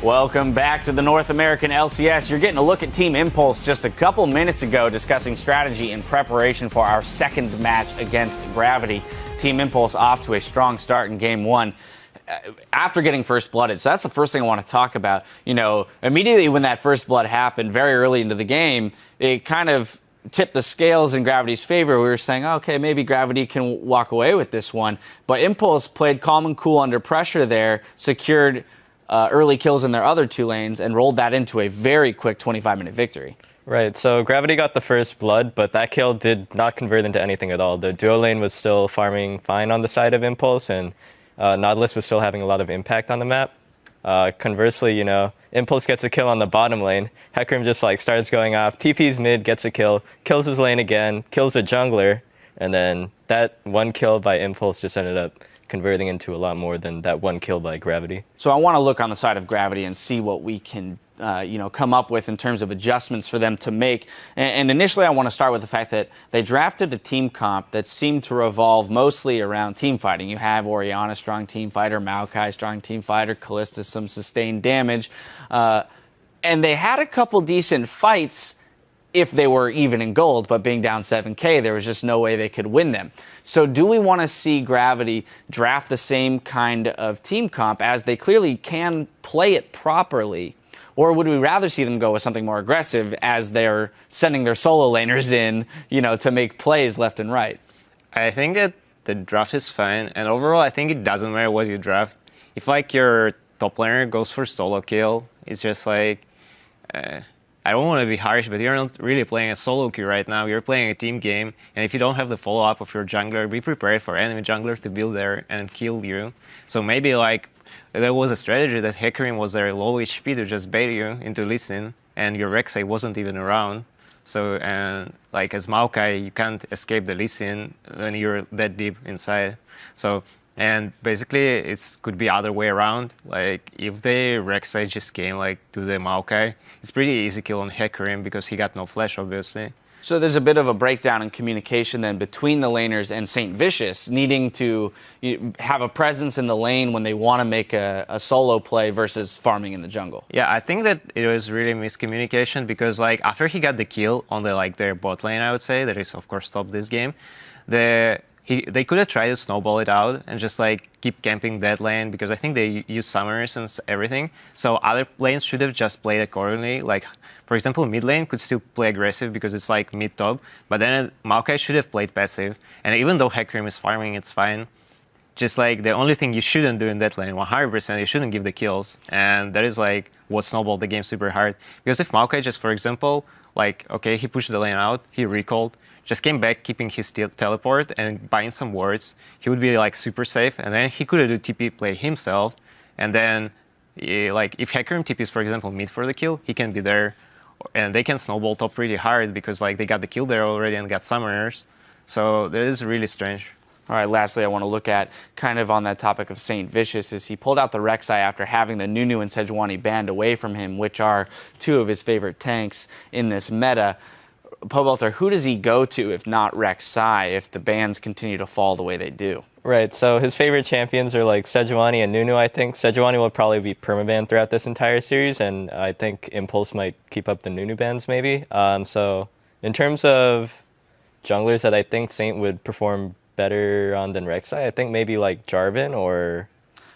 Welcome back to the North American LCS. You're getting a look at Team Impulse just a couple minutes ago discussing strategy in preparation for our second match against Gravity. Team Impulse off to a strong start in Game 1 after getting first blooded. So that's the first thing I want to talk about. You know, immediately when that first blood happened, very early into the game, it kind of tipped the scales in Gravity's favor. We were saying, okay, maybe Gravity can walk away with this one. But Impulse played calm and cool under pressure there, secured early kills in their other two lanes, and rolled that into a very quick 25-minute victory. Right, so Gravity got the first blood, but that kill did not convert into anything at all. The duo lane was still farming fine on the side of Impulse, and Nautilus was still having a lot of impact on the map. Conversely, you know, Impulse gets a kill on the bottom lane. Hecarim just starts going off. TP's mid, gets a kill, kills his lane again, kills the jungler, and then that one kill by Impulse just ended up converting into a lot more than that one kill by Gravity. So I want to look on the side of Gravity and see what we can come up with in terms of adjustments for them to make. And initially, I want to start with the fact that they drafted a team comp that seemed to revolve mostly around team fighting. You have Orianna, strong team fighter, Maokai, strong team fighter, Kalista, some sustained damage. And they had a couple decent fights if they were even in gold, but being down 7K, there was just no way they could win them. So do we want to see Gravity draft the same kind of team comp, as they clearly can play it properly? Or would we rather see them go with something more aggressive, as they're sending their solo laners in, to make plays left and right? I think that the draft is fine, and overall I think it doesn't matter what you draft. If your top laner goes for solo kill, it's just I don't want to be harsh, but you're not really playing a solo queue right now. You're playing a team game, and if you don't have the follow-up of your jungler, be prepared for enemy jungler to build there and kill you. So maybe there was a strategy that Hecarim was there low HP to just bait you into Lee Sin, and your Rek'Sai wasn't even around. So, and as Maokai, you can't escape the Lee Sin when you're that deep inside. So, and basically it could be other way around. If the Rek'Sai just came to the Maokai, it's pretty easy kill on Hecarim because he got no flash, obviously. So there's a bit of a breakdown in communication then between the laners and St. Vicious, needing to have a presence in the lane when they want to make a solo play versus farming in the jungle. Yeah, I think that it was really miscommunication because after he got the kill on their bot lane, I would say, that is of course top this game, they could have tried to snowball it out and just keep camping that lane, because I think they use summoners and everything. So other lanes should have just played accordingly. For example, mid lane could still play aggressive because it's mid-top, but then Maokai should have played passive. And even though Hecarim is farming, it's fine. Just the only thing you shouldn't do in that lane, 100%, you shouldn't give the kills. And that is what snowballed the game super hard. Because if Maokai just, for example, okay, he pushed the lane out, he recalled, just came back keeping his teleport and buying some wards, he would be super safe, and then he could do TP play himself, and then if Hecarim TPs, for example, mid for the kill, he can be there, and they can snowball top pretty hard because they got the kill there already and got summoners. So that is really strange. All right, lastly, I want to look at, kind of on that topic of St. Vicious, is he pulled out the Rek'Sai after having the Nunu and Sejuani banned away from him, which are two of his favorite tanks in this meta. Pobelter, who does he go to if not Rek'Sai if the bans continue to fall the way they do? Right, so his favorite champions are Sejuani and Nunu, I think. Sejuani will probably be permaban throughout this entire series, and I think Impulse might keep up the Nunu bans maybe. So in terms of junglers that I think Saint would perform better on than Rek'Sai, I think maybe Jarvan or...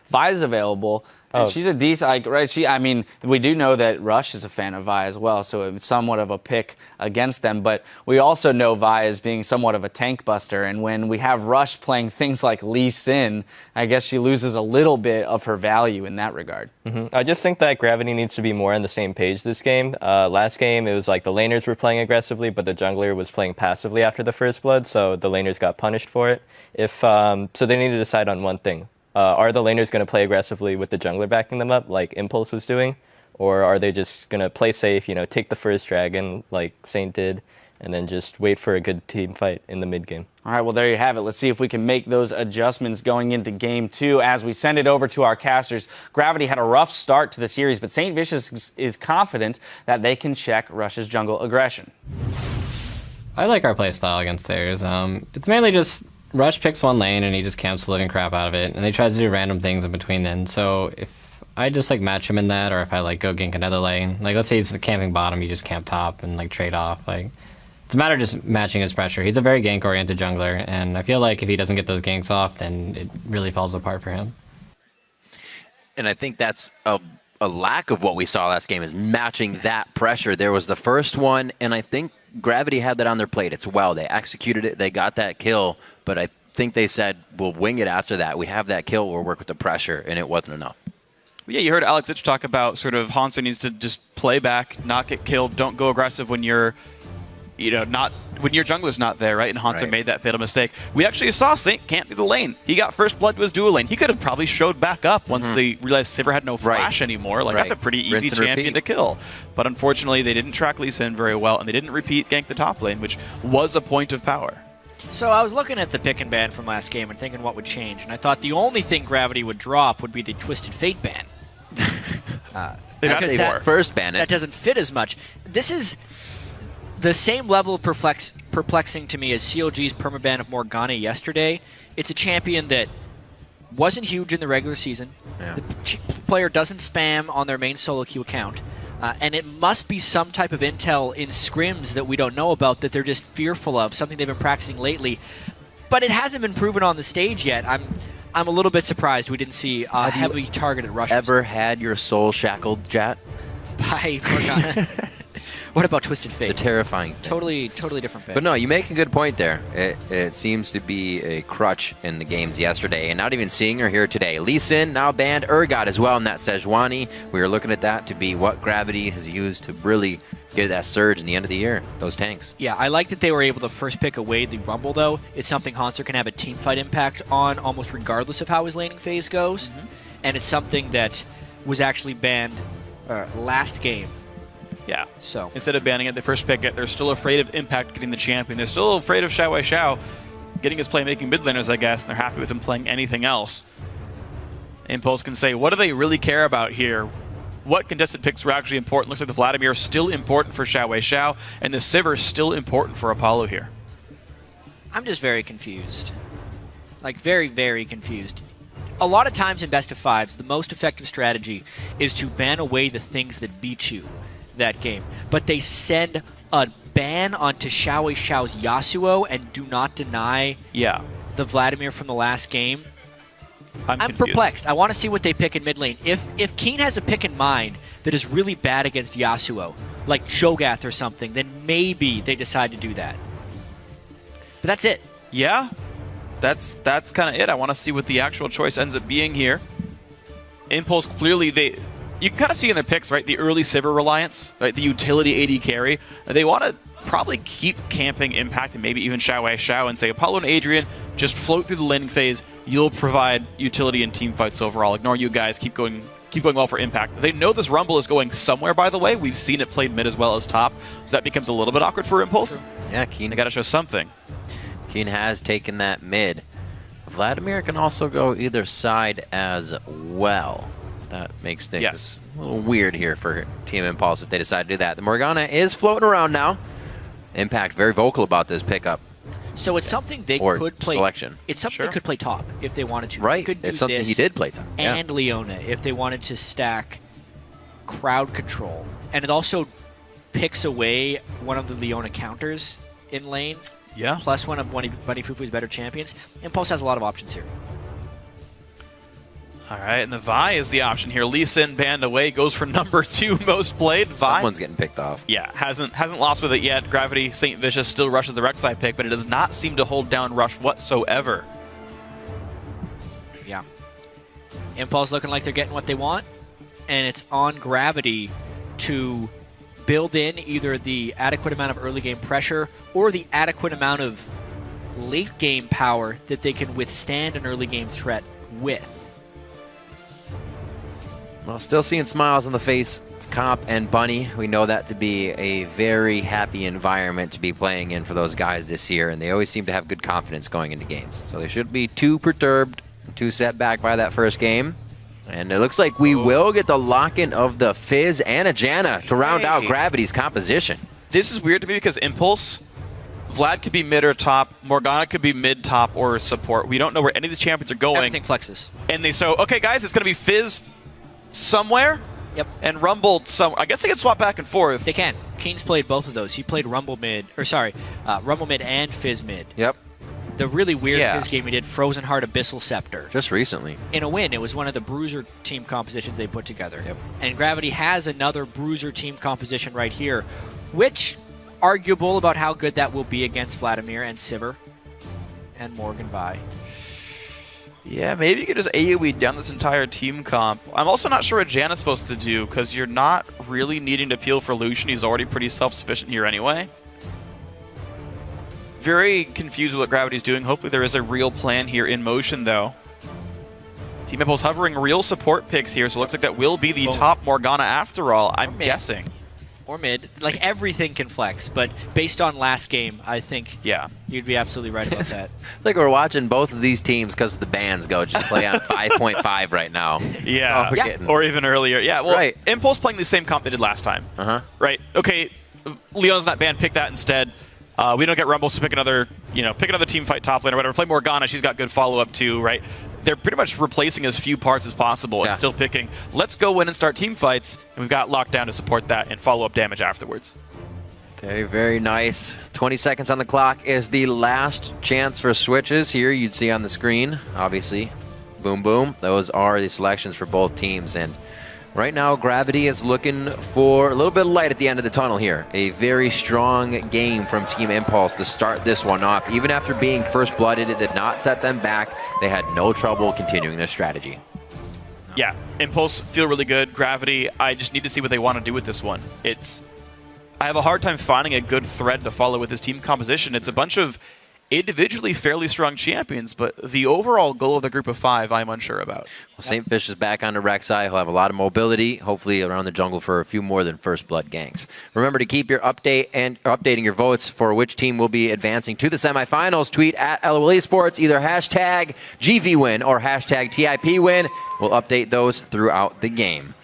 Vi's available. And she's a decent, right? We do know that Rush is a fan of Vi as well, so it's somewhat of a pick against them. But we also know Vi as being somewhat of a tank buster. And when we have Rush playing things like Lee Sin, I guess she loses a little bit of her value in that regard. I just think that Gravity needs to be more on the same page this game. Last game, it was the laners were playing aggressively, but the jungler was playing passively after the first blood, so the laners got punished for it. So they need to decide on one thing. Are the laners going to play aggressively with the jungler backing them up like Impulse was doing? Or are they just going to play safe, take the first dragon like Saint did, and then just wait for a good team fight in the mid game? All right, well, there you have it. Let's see if we can make those adjustments going into Game 2. As we send it over to our casters, Gravity had a rough start to the series, but St. Vicious is confident that they can check Rush's jungle aggression. I like our playstyle against theirs. It's mainly just Rush picks one lane and he just camps the living crap out of it, and he tries to do random things in between then. So if I just like match him in that, or if I like go gank another lane. Like let's say he's camping bottom, you just camp top and like trade off. Like it's a matter of just matching his pressure. He's a very gank-oriented jungler, and I feel like if he doesn't get those ganks off, then it really falls apart for him. And I think that's a lack of what we saw last game, is matching that pressure. There was the first one, and I think Gravity had that on their plate. It's well. They executed it. They got that kill, but I think they said, we'll wing it after that. We have that kill. We'll work with the pressure, and it wasn't enough. Yeah, you heard Alex Itch talk about sort of Hanzo needs to just play back, not get killed, don't go aggressive when you're, when your jungler's not there, right? And Hanzo made that fatal mistake. We actually saw Saint camp through the lane. He got first blood to his dual lane. He could have probably showed back up once they realized Sivir had no flash anymore. Like, that's a pretty easy champion to kill. But unfortunately, they didn't track Lee Sin very well, and they didn't repeat gank the top lane, which was a point of power. So I was looking at the pick and ban from last game and thinking what would change, and I thought the only thing Gravity would drop would be the Twisted Fate ban. Because that first ban that doesn't fit as much. This is the same level of perplexing to me as CLG's permaban of Morgana yesterday. It's a champion that wasn't huge in the regular season. Yeah. The player doesn't spam on their main solo queue account. And it must be some type of intel in scrims that we don't know about that they're just fearful of, something they've been practicing lately. But it hasn't been proven on the stage yet. I'm a little bit surprised we didn't see a heavily targeted rush. Ever had your soul shackled, Jat? By Morgana. What about Twisted Fate? It's a terrifying thing. Totally different pick. But no, you make a good point there. It seems to be a crutch in the games yesterday, and not even seeing her here today. Lee Sin now banned, Urgot as well in that Sejuani. We are looking at that to be what Gravity has used to really get that surge in the end of the year, those tanks. Yeah, I like that they were able to first pick away the Rumble, though. It's something Hanzo can have a team fight impact on almost regardless of how his laning phase goes. And it's something that was actually banned last game. Yeah. So instead of banning it, they first pick it. They're still afraid of Impact getting the champion. They're still afraid of Xiao getting his playmaking mid laners, I guess, and they're happy with him playing anything else. Impulse can say, what do they really care about here? What contested picks were actually important? Looks like the Vladimir is still important for Xiao, and the Sivir is still important for Apollo here. I'm just very confused. Like, very, very confused. A lot of times in best of fives, the most effective strategy is to ban away the things that beat you that game. But they send a ban onto Xiao's Yasuo and do not deny the Vladimir from the last game. I'm perplexed. I want to see what they pick in mid lane. If Keen has a pick in mind that is really bad against Yasuo, like Cho'Gath or something, then maybe they decide to do that. But that's it. Yeah, that's kind of it. I want to see what the actual choice ends up being here. Impulse, clearly, you can kind of see in their picks, right, the early Sivir reliance, right, the utility AD carry. They want to probably keep camping Impact and maybe even Xiao and say, Apollo and Adrian, just float through the laning phase. You'll provide utility in team fights overall. Ignore you guys. Keep going well for Impact. They know this Rumble is going somewhere, by the way. We've seen it played mid as well as top, so that becomes a little bit awkward for Impulse. Yeah, Keen. They got to show something. Keen has taken that mid. Vladimir can also go either side as well. That makes things a little weird here for Team Impulse if they decide to do that. The Morgana is floating around now. Impact very vocal about this pickup. So it's something they could play. Selection. It's something they could play top if they wanted to. Right. Could do it's something this he did play top. And Leona if they wanted to stack crowd control. And it also picks away one of the Leona counters in lane. Yeah. Plus one of Bunny Fufu's better champions. Impulse has a lot of options here. All right, and the Vi is the option here. Lee Sin banned away, goes for #2 most played. Vi, someone's getting picked off. Yeah, hasn't lost with it yet. Gravity, St. Vicious still rushes the Rek'Sai pick, but it does not seem to hold down Rush whatsoever. Yeah. Impulse looking like they're getting what they want, and it's on Gravity to build in either the adequate amount of early game pressure or the adequate amount of late game power that they can withstand an early game threat with. Well, still seeing smiles on the face of Comp and Bunny. We know that to be a very happy environment to be playing in for those guys this year, and they always seem to have good confidence going into games. So they shouldn't be too perturbed, too set back by that first game. And it looks like we will get the lock-in of the Fizz and a Janna to round out Gravity's composition. This is weird to me because Impulse, Vlad could be mid or top, Morgana could be mid, top, or support. We don't know where any of these champions are going. Everything flexes. And okay, guys, it's going to be Fizz, somewhere. Yep. And Rumble some. I guess they can swap back and forth. They can. Keen's played both of those. He played Rumble mid, Rumble mid and Fizz mid. Yep. The really weird Fizz game he did, Frozen Heart Abyssal Scepter. Just recently. In a win, it was one of the Bruiser team compositions they put together. Yep. And Gravity has another Bruiser team composition right here, which arguable about how good that will be against Vladimir and Sivir and Morgan Vi. Yeah, maybe you could just AoE down this entire team comp. I'm also not sure what Jan is supposed to do, because you're not really needing to peel for Lucian. He's already pretty self-sufficient here anyway. Very confused with what Gravity's doing. Hopefully there is a real plan here in motion, though. Team Impulse hovering real support picks here, so it looks like that will be the top Morgana after all, I'm guessing. Or mid. Like, everything can flex, but based on last game, I think you'd be absolutely right about that. It's like we're watching both of these teams because the bans go just play on 5.5 right now. Yeah. Or even earlier. Yeah, well, Impulse playing the same comp they did last time. Right. Okay, Leon's not banned. Pick that instead. We don't get Rumble, so pick another team fight top lane or whatever. Play Morgana. She's got good follow-up too, right? They're pretty much replacing as few parts as possible and still picking. Let's go in and start team fights, and we've got lockdown to support that and follow-up damage afterwards. Very, very nice. 20 seconds on the clock is the last chance for switches here. You'd see on the screen, obviously. Boom, boom. Those are the selections for both teams. And right now, Gravity is looking for a little bit of light at the end of the tunnel here. A very strong game from Team Impulse to start this one off. Even after being first-blooded, it did not set them back. They had no trouble continuing their strategy. Yeah, Impulse feel really good. Gravity, I just need to see what they want to do with this one. I have a hard time finding a good thread to follow with this team composition. It's a bunch of individually fairly strong champions, but the overall goal of the group of 5, I'm unsure about. Well, St. Fish is back onto Rek'Sai. He'll have a lot of mobility, hopefully around the jungle for a few more than First Blood ganks. Remember to keep your updating your votes for which team will be advancing to the semifinals. Tweet at LOL Esports, either hashtag GVWin or hashtag TiPWin. We'll update those throughout the game.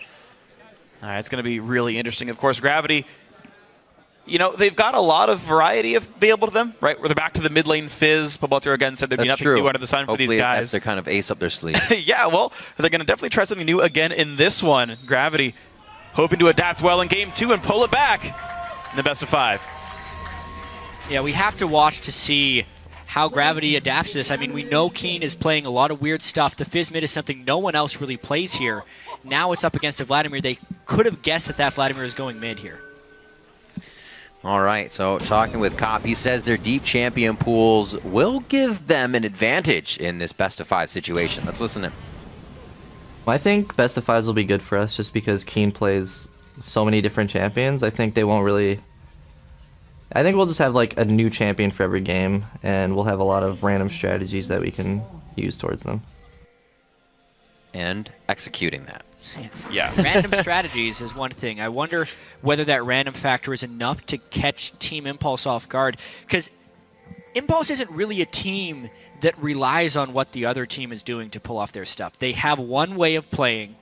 All right, it's going to be really interesting. Of course, Gravity, they've got a lot of variety available to them, right? Where they're back to the mid lane Fizz. Pobalter again said there'd be nothing new under the sun for these guys. That's their kind of ace up their sleeve. Yeah, well, they're going to definitely try something new again in this one. Gravity hoping to adapt well in game 2 and pull it back in the best of 5. Yeah, we have to watch to see how Gravity adapts to this. I mean, we know Keen is playing a lot of weird stuff. The Fizz mid is something no one else really plays here. Now it's up against a Vladimir. They could have guessed that Vladimir is going mid here. All right, so talking with Cop, he says their deep champion pools will give them an advantage in this best-of-5 situation. Let's listen in. I think best-of-5s will be good for us just because Keen plays so many different champions. I think they won't really... I think we'll just have like a new champion for every game, and we'll have a lot of random strategies that we can use towards them. And executing that. Yeah. Random strategies is one thing. I wonder whether that random factor is enough to catch Team Impulse off guard. Because Impulse isn't really a team that relies on what the other team is doing to pull off their stuff. They have one way of playing.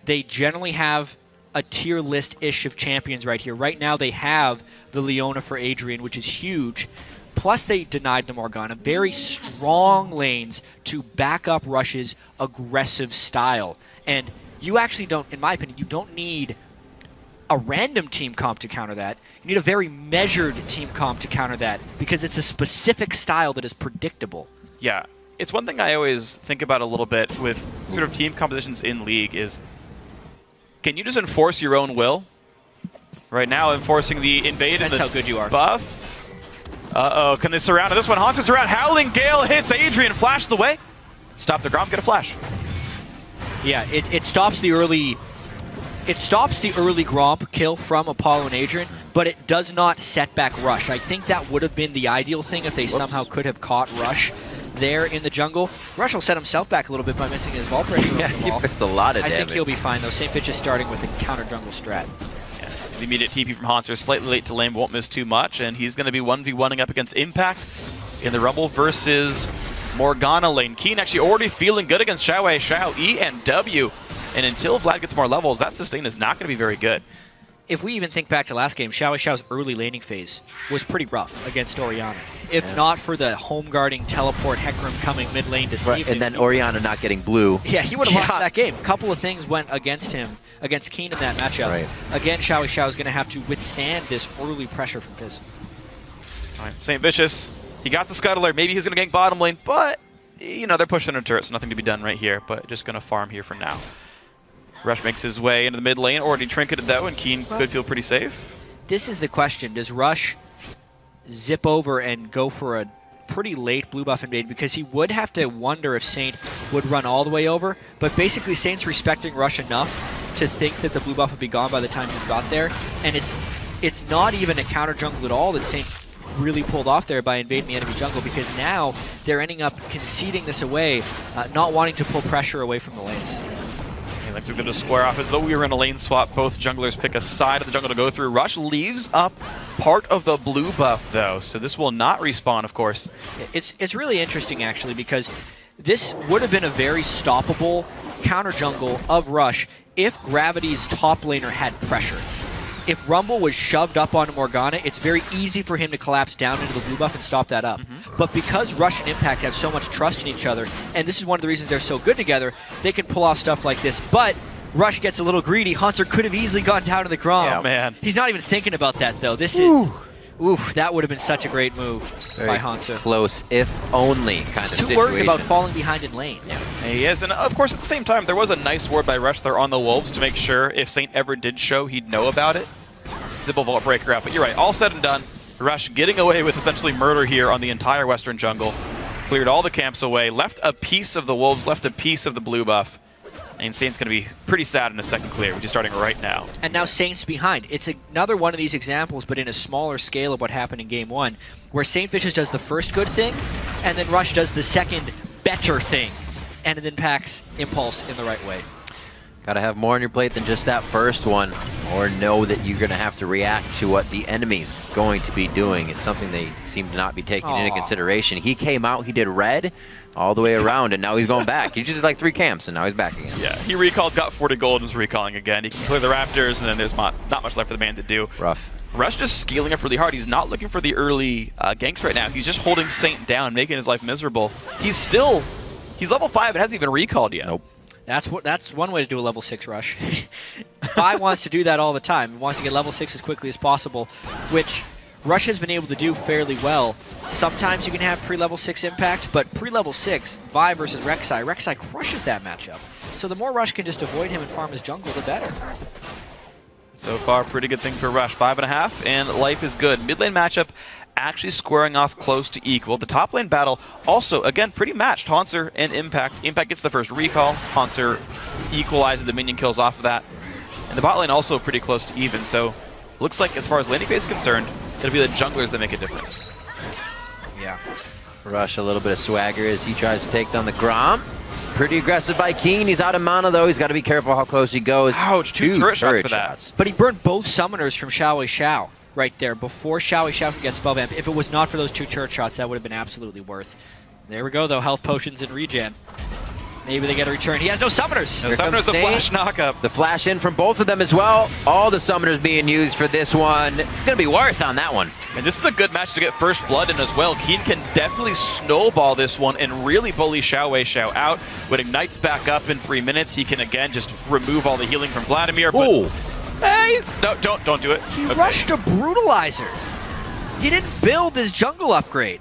They generally have a tier list-ish of champions right here. Right now they have the Leona for Adrian, which is huge. Plus they denied the Morgana. Very strong lanes to back up Rush's aggressive style. And you actually don't, in my opinion, you don't need a random team comp to counter that. You need a very measured team comp to counter that because it's a specific style that is predictable. Yeah. It's one thing I always think about a little bit with sort of team compositions in League is, can you just enforce your own will? Right now, enforcing the invade and the how good you are. Buff. Uh-oh, can they surround? This one, Haunts surround. Howling Gale hits Adrian, flashes away. Stop the Grom, get a flash. Yeah, it stops the early... It stops the early Gromp kill from Apollo and Adrian, but it does not set back Rush. I think that would have been the ideal thing if they somehow could have caught Rush there in the jungle. Rush will set himself back a little bit by missing his Vault Breaker. Yeah, he missed a lot of damage. I think he'll be fine, though. St. Fitch is starting with a counter jungle strat. Yeah, the immediate TP from Haunter, slightly late to lane, won't miss too much, and he's going to be 1v1ing up against Impact in the Rumble versus Morgana lane. Keen actually already feeling good against Xiao, E, and W. And until Vlad gets more levels, that sustain is not going to be very good. if we even think back to last game, Xiao Xiao's early laning phase was pretty rough against Orianna. If not for the home guarding teleport Hecarim coming mid lane to save him. And then Orianna not getting blue. Yeah, he would have lost that game. A couple of things went against him, against Keen in that matchup. Right. Again, Xiao Xiao is going to have to withstand this early pressure from Fizz. All right, St. Vicious, he got the scuttler. Maybe he's going to gank bottom lane, but, you know, they're pushing a turret, so nothing to be done right here, but just going to farm here for now. Rush makes his way into the mid lane, already trinketed though, and Keen could feel pretty safe. This is the question. Does Rush zip over and go for a pretty late blue buff invade? Because he would have to wonder if Saint would run all the way over, but basically Saint's respecting Rush enough to think that the blue buff would be gone by the time he's got there, and it's not even a counter jungle at all that Saint really pulled off there by invading the enemy jungle, because now they're ending up conceding this away, not wanting to pull pressure away from the lanes. He likes to go to square off as though we were in a lane swap. Both junglers pick a side of the jungle to go through. Rush leaves up part of the blue buff though, so this will not respawn, of course. It's really interesting actually, because this would have been a very stoppable counter jungle of Rush if Gravity's top laner had pressure. If Rumble was shoved up onto Morgana, it's very easy for him to collapse down into the blue buff and stop that up. But because Rush and Impact have so much trust in each other, and this is one of the reasons they're so good together, they can pull off stuff like this. But Rush gets a little greedy. Haunter could have easily gone down to the Grom. Yeah, man. He's not even thinking about that, though. This is... Oof, that would have been such a great move by Haunter. Close, if only kind of He's situation. too worried about falling behind in lane. Yeah. He is, and of course at the same time, there was a nice ward by Rush there on the Wolves to make sure if Saint ever did show, he'd know about it. Simple Vault Breaker out, but you're right, all said and done, Rush getting away with essentially murder here on the entire Western jungle. Cleared all the camps away, left a piece of the Wolves, left a piece of the blue buff. And Saint's going to be pretty sad in a second clear, which is starting right now. And now Saint's behind. It's another one of these examples, but in a smaller scale of what happened in Game 1, where St. Vicious does the first good thing, and then Rush does the second better thing, and it impacts Impulse in the right way. Gotta have more on your plate than just that first one, or know that you're gonna have to react to what the enemy's going to be doing. It's something they seem to not be taking into consideration. He came out, he did red all the way around, and now he's going back. He just did like 3 camps, and now he's back again. Yeah, he recalled, got 40 gold, and is recalling again. He can clear the Raptors, and then there's not much left for the man to do. Rough. Rush just scaling up really hard. He's not looking for the early ganks right now. He's just holding Saint down, making his life miserable. He's level 5, it hasn't even recalled yet. Nope. That's one way to do a level 6 rush. Vi wants to do that all the time. He wants to get level 6 as quickly as possible, which Rush has been able to do fairly well. Sometimes you can have pre-level 6 impact, but pre-level 6, Vi versus Rek'Sai, Rek'Sai crushes that matchup. So the more Rush can just avoid him and farm his jungle, the better. So far, pretty good thing for Rush. 5.5, and life is good. Mid lane matchup actually squaring off close to equal. The top lane battle also, again, pretty matched. Haunter and Impact. Impact gets the first recall. Haunter equalizes the minion kills off of that. And the bot lane also pretty close to even. So looks like as far as laning phase is concerned, it'll be the junglers that make a difference. Yeah. Rush a little bit of swagger as he tries to take down the Grom. Pretty aggressive by Keen. He's out of mana though. He's got to be careful how close he goes. Ouch, two turret shots for that. But he burned both summoners from Xiao Xiao right there before Xiao Xiao could get spell vamp. If it was not for those 2 turret shots, that would have been absolutely worth. There we go though, health potions and regen. Maybe they get a return. He has no summoners. No summoners, a flash knockup. The flash in from both of them as well. All the summoners being used for this one. It's going to be worth on that one. And this is a good match to get first blood in as well. Keen can definitely snowball this one and really bully Xiao Xiao out. When Ignite's back up in 3 minutes, he can again just remove all the healing from Vladimir. But, ooh. Hey, no, don't do it. He rushed a Brutalizer. He didn't build his jungle upgrade.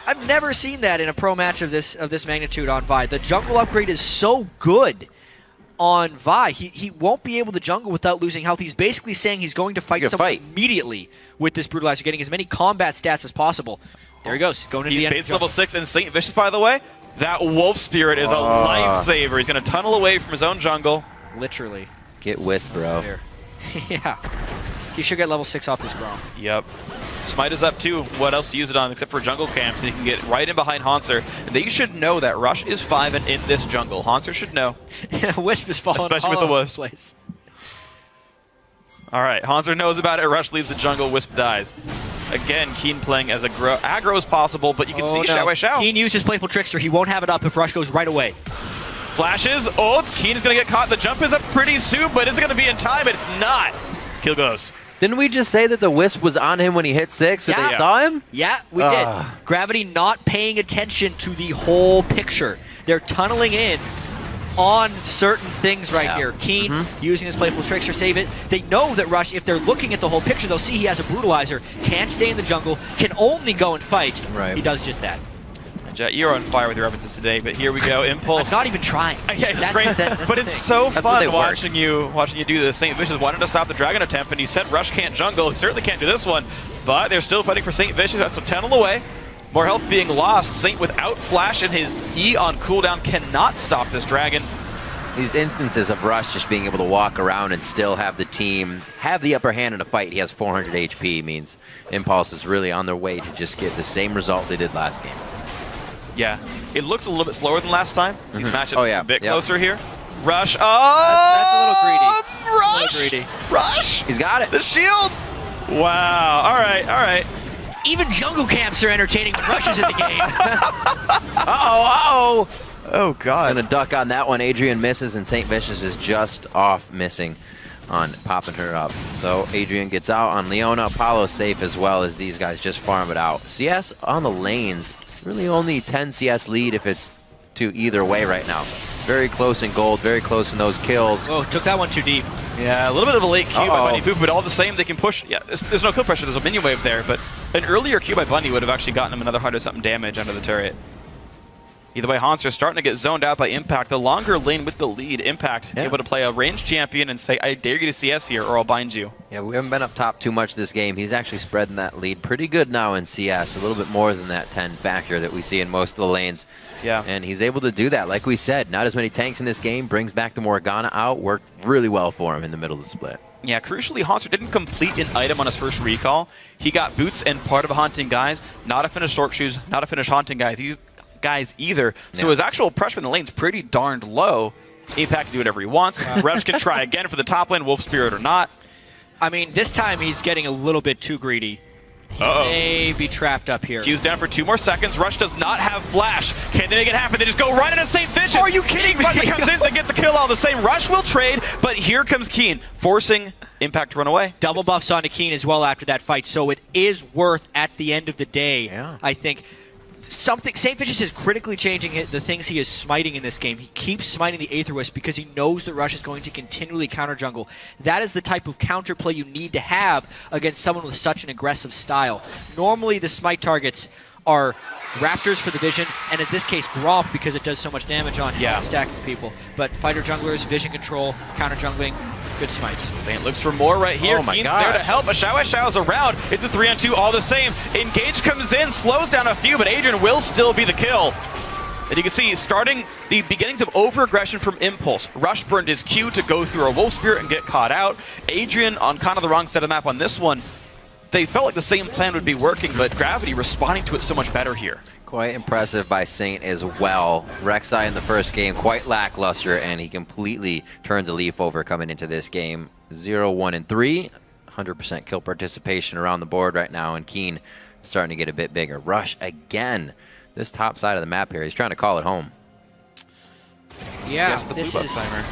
I've never seen that in a pro match of this magnitude on Vi. The jungle upgrade is so good on Vi. He won't be able to jungle without losing health. He's basically saying he's going to fight someone immediately with this Brutalizer, getting as many combat stats as possible. There he goes, going into the end. He's base level 6, and St. Vicious, by the way, that Wolf Spirit is a lifesaver. He's going to tunnel away from his own jungle. Literally. Get Wisp, bro. Yeah. He should get level 6 off this Grom. Yep. Smite is up too. What else to use it on except for jungle camps? And he can get right in behind Haunter. And they should know that Rush is 5 and in this jungle. Haunter should know. Yeah, Wisp is falling especially with the Wisp. Place. All right, Haunter knows about it. Rush leaves the jungle. Wisp dies. Again, Keen playing as aggro as possible, but you can see Xiao Xiao. Keen used his Playful Trickster. He won't have it up if Rush goes right away. Flashes, ults, Keen is going to get caught. The jump is up pretty soon, but is it going to be in time? It's not. Kill goes. Didn't we just say that the wisp was on him when he hit 6, so they saw him? Yeah, we did. Gravity not paying attention to the whole picture. They're tunneling in on certain things right here. Keen using his playful tricks to save it. They know that Rush, if they're looking at the whole picture, they'll see he has a brutalizer, can't stay in the jungle, can only go and fight. Right. He does just that. Jet, you're on fire with your references today, but here we go. Impulse. I'm not even trying. Yeah, it's great. But it's so fun watching you do this. St. Vicious wanted to stop the Dragon attempt, and you said Rush can't jungle. He certainly can't do this one, but they're still fighting for St. Vicious. That's to tunnel away. More health being lost. Saint without flash and his E on cooldown cannot stop this Dragon. These instances of Rush just being able to walk around and still have the team have the upper hand in a fight. He has 400 HP, means Impulse is really on their way to just get the same result they did last game. Yeah, it looks a little bit slower than last time. These matchups are a bit closer here. Rush. Oh, that's a little greedy. Rush. A little greedy. Rush. He's got it. The shield. Wow. All right. All right. Even jungle camps are entertaining when Rush is in the game. Uh-oh. Oh, God. Gonna duck on that one. Adrian misses, and St. Vicious is just off missing on popping her up. So Adrian gets out on Leona. Apollo's safe as well as these guys just farm it out. CS on the lanes. It's really only 10 CS lead if it's to either way right now. Very close in gold, very close in those kills. Oh, took that one too deep. Yeah, a little bit of a late Q by Bunny Foo, but all the same, they can push. Yeah, there's no kill pressure. There's a minion wave there, but an earlier Q by Bunny would have actually gotten him another 100-something damage under the turret. Either way, Hanser starting to get zoned out by Impact. The longer lane with the lead, Impact able to play a ranged champion and say, I dare you to CS here or I'll bind you. Yeah, we haven't been up top too much this game. He's actually spreading that lead pretty good now in CS, a little bit more than that 10 factor that we see in most of the lanes. Yeah. And he's able to do that. Like we said, not as many tanks in this game, brings back the Morgana out, worked really well for him in the middle of the split. Yeah, crucially, Hanser didn't complete an item on his first recall. He got boots and part of a Haunting Guise, not a finished Short Shoes, not a finished Haunting Guise either. So his actual pressure in the lane's pretty darned low. Impact can do whatever he wants. Rush can try again for the top lane, Wolf Spirit or not. I mean, this time he's getting a little bit too greedy. He may be trapped up here. Q's down for 2 more seconds. Rush does not have flash. Can they make it happen? They just go right into St. Vicious. Are you kidding me? Impact comes in, they get the kill all the same. Rush will trade, but here comes Keen, forcing Impact to run away. Double buffs onto Keen as well after that fight, so it is worth, at the end of the day, I think, something. St. Vicious is critically changing the things he is smiting in this game. He keeps smiting the Aether Wisp because he knows that Rush is going to continually counter jungle. That is the type of counterplay you need to have against someone with such an aggressive style. Normally the smite targets are Raptors for the vision, and in this case Gromp because it does so much damage on stacking people. But fighter junglers, vision control, counter jungling, good smites. Saint looks for more right here. Oh my Keen's gosh. there to help. A Show's around. It's a 3-on-2 all the same. Engage comes in, slows down a few, but Adrian will still be the kill. And you can see, starting the beginnings of over-aggression from Impulse. Rush burned his Q to go through a Wolf Spirit and get caught out. Adrian on kind of the wrong side of the map on this one. They felt like the same plan would be working, but Gravity responding to it so much better here. Quite impressive by Saint as well. Rek'Sai in the first game, quite lackluster, and he completely turns a leaf over coming into this game. 0-1-3, 100% kill participation around the board right now, and Keen starting to get a bit bigger. Rush again. This top side of the map here, he's trying to call it home. Yeah, the blue buff timer.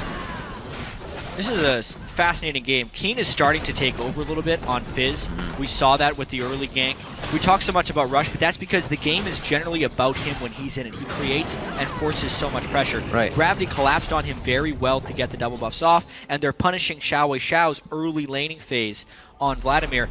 This is a fascinating game. Keen is starting to take over a little bit on Fizz. We saw that with the early gank. We talk so much about Rush, but that's because the game is generally about him when he's in it. He creates and forces so much pressure. Right. Gravity collapsed on him very well to get the double buffs off, and they're punishing Xiao's early laning phase on Vladimir.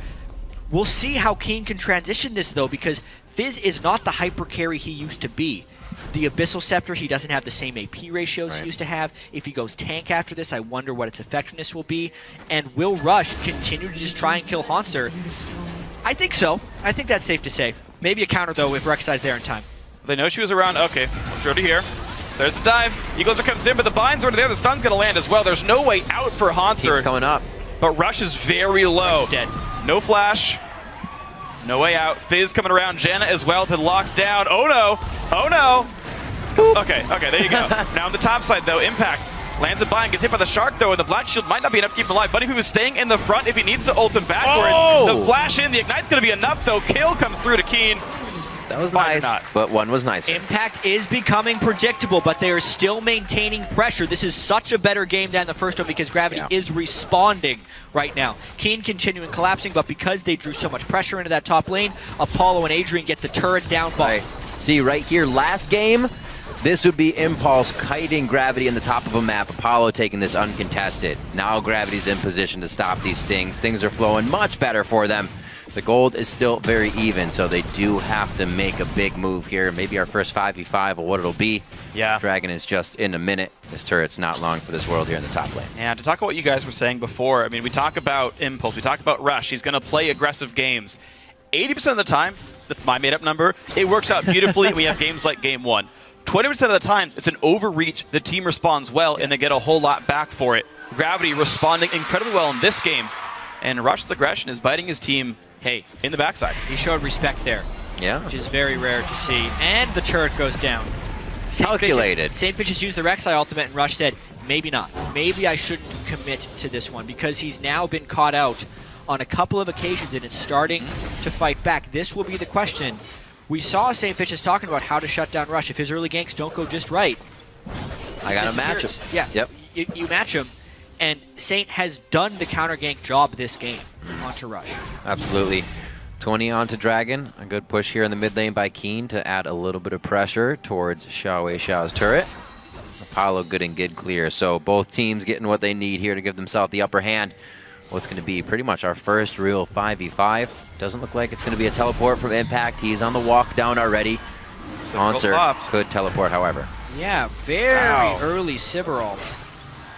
We'll see how Keen can transition this, though, because Fizz is not the hyper carry he used to be. The Abyssal Scepter, he doesn't have the same AP ratios he used to have. If he goes tank after this, I wonder what its effectiveness will be. And will Rush continue to just try and kill Hanser? I think so. I think that's safe to say. Maybe a counter, though, if Rek'Sai's there in time. They know she was around. Okay, throw to here. There's the dive. Eagle's comes in, but the bind's already there. The stun's going to land as well. There's no way out for Hanser. Keeps coming up. But Rush is very low. Rush is dead. No flash. No way out. Fizz coming around Janna as well to lock down. Oh no. Oh no. Okay, there you go. Now on the top side though, Impact lands a bind, gets hit by the Shark though, and the Black Shield might not be enough to keep him alive. Bunny Poo is staying in the front if he needs to ult him backwards. The flash in, the Ignite's going to be enough though. Kill comes through to Keen. That was Fine or nice, not. but one was nicer. Impact is becoming predictable, but they are still maintaining pressure. This is such a better game than the first one because Gravity is responding right now. Keen continuing collapsing, but because they drew so much pressure into that top lane, Apollo and Adrian get the turret down ball. Right. See, right here, last game, this would be Impulse kiting Gravity in the top of a map. Apollo taking this uncontested. Now Gravity's in position to stop these things. Things are flowing much better for them. The gold is still very even, so they do have to make a big move here. Maybe our first 5v5 of what it'll be. Yeah. Dragon is just in a minute. This turret's not long for this world here in the top lane. And to talk about what you guys were saying before, I mean, we talk about Impulse, we talk about Rush. He's going to play aggressive games. 80% of the time, that's my made-up number, it works out beautifully. We have games like Game 1. 20% of the time, it's an overreach. The team responds well, and they get a whole lot back for it. Gravity responding incredibly well in this game, and Rush's aggression is biting his team in the backside. He showed respect there, which is very rare to see. And the turret goes down. Calculated. St. Vicious used the Rek'Sai ultimate, and Rush said, maybe not. Maybe I shouldn't commit to this one, because he's now been caught out on a couple of occasions, and it's starting to fight back. This will be the question. We saw St. Vicious talking about how to shut down Rush. If his early ganks don't go just right, I got to match him. Yeah, Yep. you match him, and Saint has done the counter gank job this game onto Rush. Absolutely. 20 onto Dragon. A good push here in the mid lane by Keen to add a little bit of pressure towards Xiao's turret. Apollo good and good clear. So both teams getting what they need here to give themselves the upper hand. What's going to be pretty much our first real 5v5. Doesn't look like it's going to be a teleport from Impact. He's on the walk down already. Answer could teleport, however. Yeah, very early Sivir ult.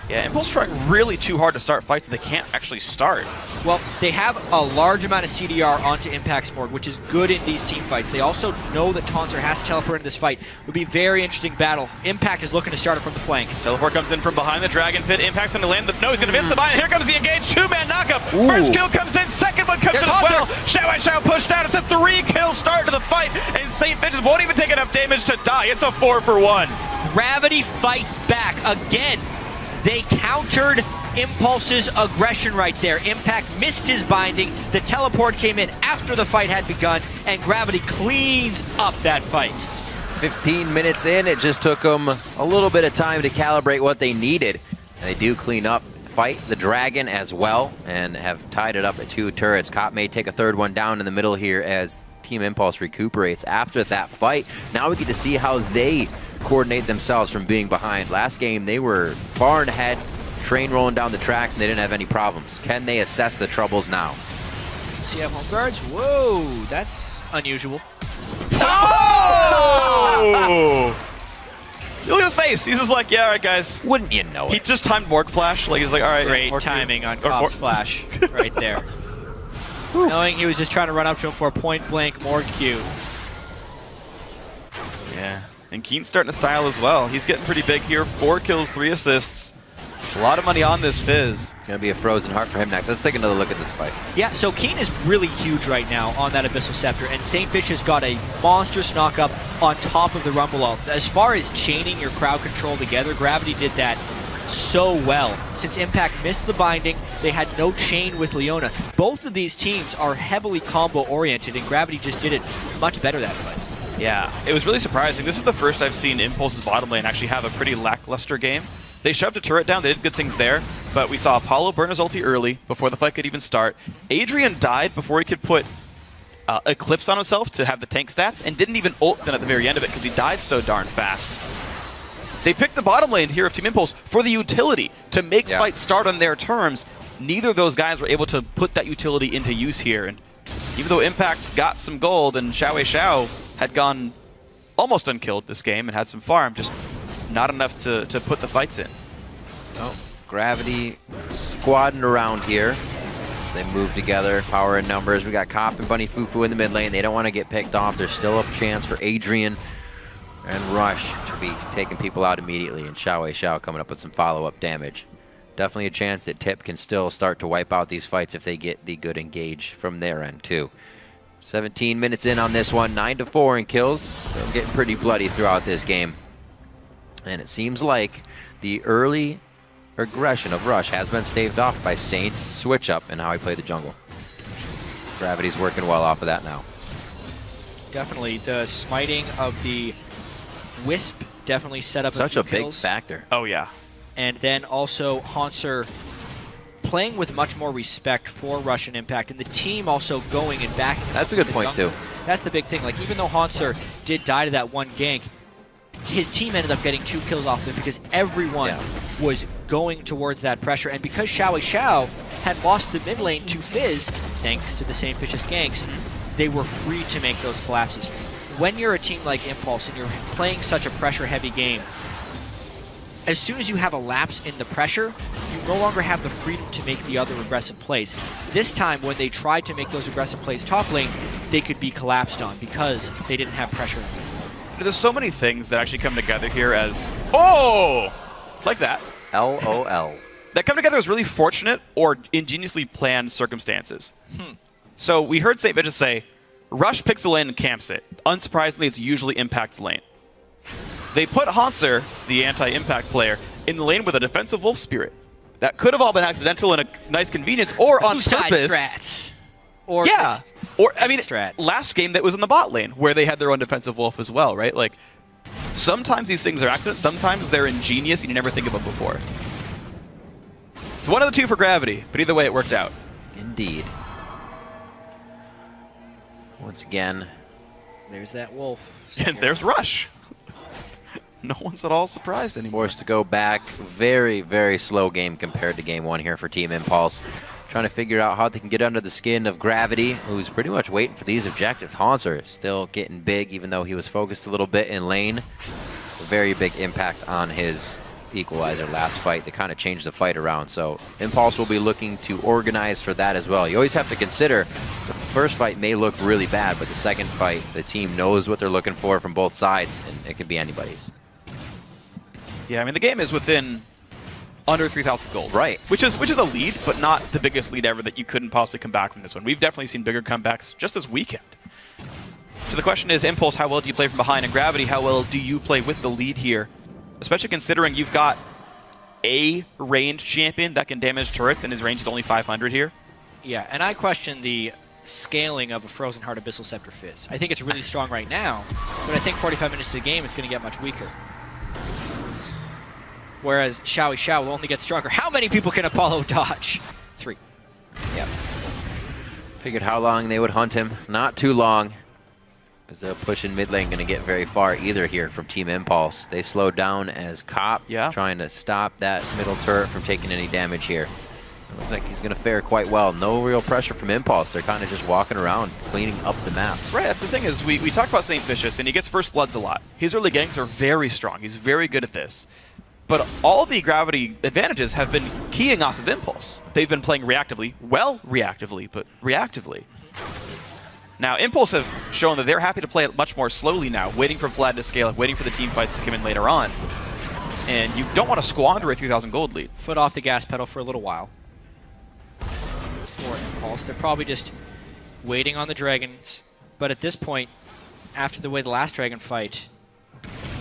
Yeah, Impulse trying really too hard to start fights, and they can't actually start. Well, they have a large amount of CDR onto Impact's board, which is good in these team fights. They also know that Tonsor has to teleport into this fight. It would be a very interesting battle. Impact is looking to start it from the flank. Teleport comes in from behind the Dragon Pit. Impact's going to land. No, he's going to miss the bind. Here comes the engage. Two-man knockup. First kill comes in. Second one comes in as well. Xiao pushed out. It's a 3-kill start to the fight, and St. Vicious won't even take enough damage to die. It's a 4-for-1. Gravity fights back again. They countered Impulse's aggression right there. Impact missed his binding. The teleport came in after the fight had begun, and Gravity cleans up that fight. 15 minutes in, it just took them a little bit of time to calibrate what they needed. And they do clean up, fight the Dragon as well, and have tied it up at 2 turrets. Cop may take a third one down in the middle here as Team Impulse recuperates after that fight. Now we get to see how they coordinate themselves from being behind. Last game, they were far and ahead, train rolling down the tracks, and they didn't have any problems. Can they assess the troubles now? So you have home guards? Whoa, that's unusual. Oh! Look at his face. He's just like, yeah, all right, guys. Wouldn't you know it? He just timed Morg Flash. Like, he's like, all right. Great timing on Cop's flash right there. Knowing he was just trying to run up to him for a point-blank Morg Q. Yeah. And Keen's starting to style as well. He's getting pretty big here. 4 kills, 3 assists. A lot of money on this Fizz. It's going to be a frozen heart for him next. Let's take another look at this fight. Yeah, so Keen is really huge right now on that Abyssal Scepter, and St. Vicious got a monstrous knock-up on top of the Rumble ult. As far as chaining your crowd control together, Gravity did that so well. Since Impact missed the binding, they had no chain with Leona. Both of these teams are heavily combo-oriented, and Gravity just did it much better that fight. Yeah, it was really surprising. This is the first I've seen Impulse's bottom lane actually have a pretty lackluster game. They shoved a turret down, they did good things there, but we saw Apollo burn his ulti early before the fight could even start. Adrian died before he could put Eclipse on himself to have the tank stats, and didn't even ult then at the very end of it because he died so darn fast. They picked the bottom lane here of Team Impulse for the utility, to make fights start on their terms. Neither of those guys were able to put that utility into use here, and even though Impact's got some gold and Xiao had gone almost unkilled this game and had some farm, just not enough to put the fights in. So, Gravity squadding around here. They move together, power in numbers. We got Cop and Bunny Fufu in the mid lane. They don't want to get picked off. There's still a chance for Adrian and Rush to be taking people out immediately, and Xiao coming up with some follow-up damage. Definitely a chance that TiP can still start to wipe out these fights if they get the good engage from their end too. 17 minutes in on this one, 9-4 in kills. Still getting pretty bloody throughout this game. And it seems like the early aggression of Rush has been staved off by Saint's switch up and how he played the jungle. Gravity's working well off of that now. definitely. The smiting of the Wisp definitely set up Such a a few big kills. factor. Oh, yeah. And then also Hanser playing with much more respect for Russian Impact, and the team also going and backing. That's a good point, too. That's the big thing. Like, even though Hanser did die to that one gank, his team ended up getting 2 kills off him because everyone was going towards that pressure. And because Xiao had lost the mid lane to Fizz, thanks to the same vicious ganks, they were free to make those collapses. When you're a team like Impulse and you're playing such a pressure-heavy game, as soon as you have a lapse in the pressure, you no longer have the freedom to make the other aggressive plays. This time, when they tried to make those aggressive plays top lane, they could be collapsed on because they didn't have pressure. There's so many things that actually come together here as, oh, like that. LOL. That come together as really fortunate or ingeniously planned circumstances. So we heard St. Vicious say, Rush picks a lane and camps it. Unsurprisingly, it's usually Impact's lane. They put Hanser, the anti-Impact player, in the lane with a defensive Wolf Spirit. That could have all been accidental and a nice convenience, or on purpose. Strats. Or yeah. Or, I mean, strat. Last game that was in the bot lane, where they had their own defensive Wolf as well, right? Like, sometimes these things are accidents, sometimes they're ingenious and you never think of them before. It's one of the two for Gravity, but either way it worked out. Indeed. Once again. There's that Wolf. And there's Rush. No one's at all surprised anymore. Forced to go back. Very, very slow game compared to game 1 here for Team Impulse. Trying to figure out how they can get under the skin of Gravity, who's pretty much waiting for these objectives. Hanser still getting big, even though he was focused a little bit in lane. A very big impact on his equalizer last fight. They kind of changed the fight around, so Impulse will be looking to organize for that as well. You always have to consider the first fight may look really bad, but the second fight, the team knows what they're looking for from both sides, and it could be anybody's. Yeah, I mean, the game is within under 3,000 gold. Right. Which is a lead, but not the biggest lead ever that you couldn't possibly come back from this one. We've definitely seen bigger comebacks just this weekend. So the question is, Impulse, how well do you play from behind? And Gravity, how well do you play with the lead here? Especially considering you've got a ranged champion that can damage turrets, and his range is only 500 here. Yeah, and I question the scaling of a Frozen Heart Abyssal Scepter Fizz. I think it's really strong right now, but I think 45 minutes of the game it's going to get much weaker. Whereas Xiao will only get stronger. How many people can Apollo dodge? 3. Yep. Figured how long they would hunt him. Not too long. Because the push in mid lane going to get very far either here from Team Impulse. They slowed down as Cop trying to stop that middle turret from taking any damage here. It looks like he's going to fare quite well. No real pressure from Impulse. They're kind of just walking around, cleaning up the map. Right, that's the thing is we talked about St. Vicious, and he gets first bloods a lot. His early ganks are very strong. He's very good at this. But all the Gravity advantages have been keying off of Impulse. They've been playing reactively. Well, reactively, but reactively. Now, Impulse have shown that they're happy to play it much more slowly now, waiting for Vlad to scale up, waiting for the team fights to come in later on. And you don't want to squander a 3,000 gold lead. Foot off the gas pedal for a little while. For Impulse, they're probably just waiting on the dragons. But at this point, after the way the last dragon fight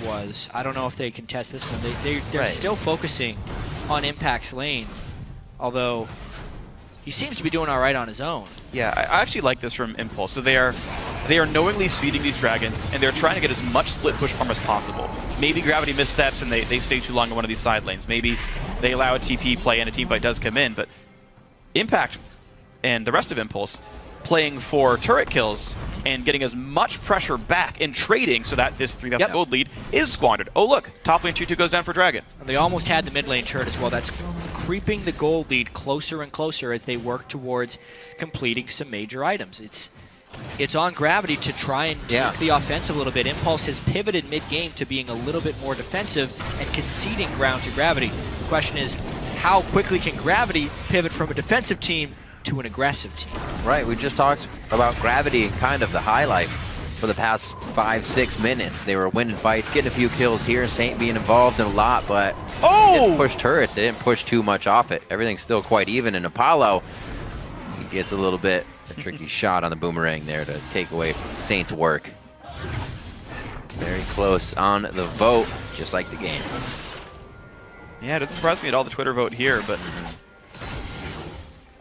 was, I don't know if they can test this one. They're still focusing on Impact's lane, although he seems to be doing all right on his own. Yeah, I actually like this from Impulse. So they are knowingly seeding these dragons, and they're trying to get as much split push farm as possible. Maybe Gravity missteps and they stay too long in one of these side lanes. Maybe they allow a TP play and a team fight does come in, but Impact and the rest of Impulse playing for turret kills and getting as much pressure back and trading so that this 3,000 gold lead is squandered. Oh look, top lane 2-2 goes down for Dragon. And they almost had the mid lane turret as well. That's creeping the gold lead closer and closer as they work towards completing some major items. It's on Gravity to try and take the offensive a little bit. Impulse has pivoted mid-game to being a little bit more defensive and conceding ground to Gravity. The question is, how quickly can Gravity pivot from a defensive team to an aggressive team? Right, we just talked about Gravity, kind of the highlight for the past 5-6 minutes. They were winning fights, getting a few kills here, Saint being involved in a lot, but they didn't push turrets. They didn't push too much off it. Everything's still quite even, and Apollo, he gets a little bit a tricky shot on the boomerang there to take away from Saint's work. Very close on the vote, just like the game. Yeah, it doesn't surprise me at all, the Twitter vote here, but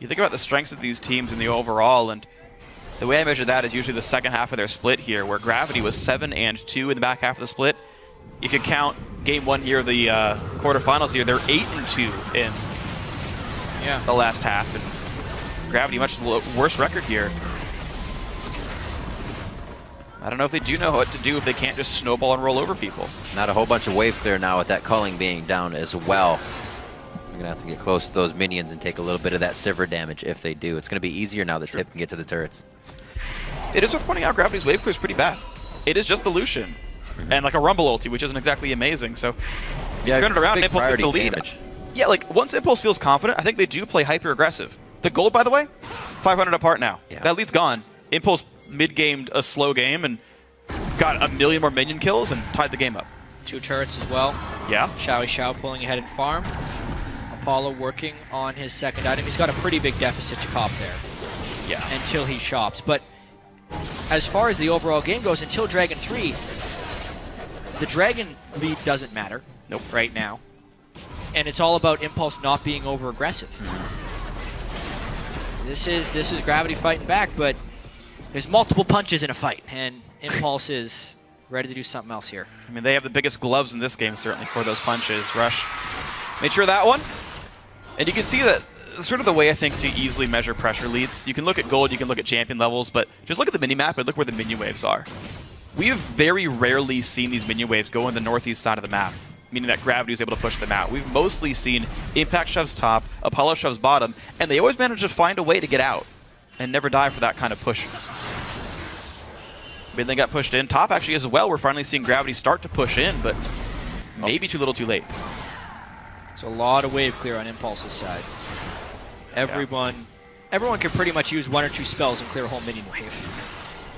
you think about the strengths of these teams in the overall, and The way I measure that is usually the second half of their split here, where Gravity was 7 and 2 in the back half of the split. If you count game 1 here of the quarterfinals here, they're 8 and 2 in the last half. And Gravity much worse record here. I don't know if they do know what to do if they can't just snowball and roll over people. Not a whole bunch of wave clear now with that culling being down as well. They're going to have to get close to those minions and take a little bit of that Sivir damage if they do. It's going to be easier now that TiP can get to the turrets. It is worth pointing out Gravity's wave clear is pretty bad. It is just the Lucian and like a Rumble ulti, which isn't exactly amazing. So yeah, turn it around, big Impulse gets the lead. damage. Yeah, like once Impulse feels confident, I think they do play hyper aggressive. The gold, by the way, 500 apart now. Yeah. That lead's gone. Impulse mid-gamed a slow game and got a million more minion kills and tied the game up. 2 turrets as well. Yeah. Xiao pulling ahead in farm. Apollo working on his second item. He's got a pretty big deficit to cop there. Yeah. Until he shops. But as far as the overall game goes, until Dragon 3, the Dragon lead doesn't matter right now. And it's all about Impulse not being over-aggressive. This is Gravity fighting back, but there's multiple punches in a fight, and Impulse is ready to do something else here. I mean, they have the biggest gloves in this game, certainly, for those punches. Rush made sure of that one. And you can see that sort of the way I think to easily measure pressure leads. You can look at gold, you can look at champion levels, but just look at the minimap and look where the minion waves are. We have very rarely seen these minion waves go in the northeast side of the map, meaning that Gravity is able to push them out. We've mostly seen Impact shoves top, Apollo shoves bottom, and they always manage to find a way to get out and never die for that kind of pushes. Mid lane got pushed in. Top actually as well. We're finally seeing Gravity start to push in, but maybe too little too late. So a lot of wave clear on Impulse's side. Everyone can pretty much use 1 or 2 spells and clear a whole minion wave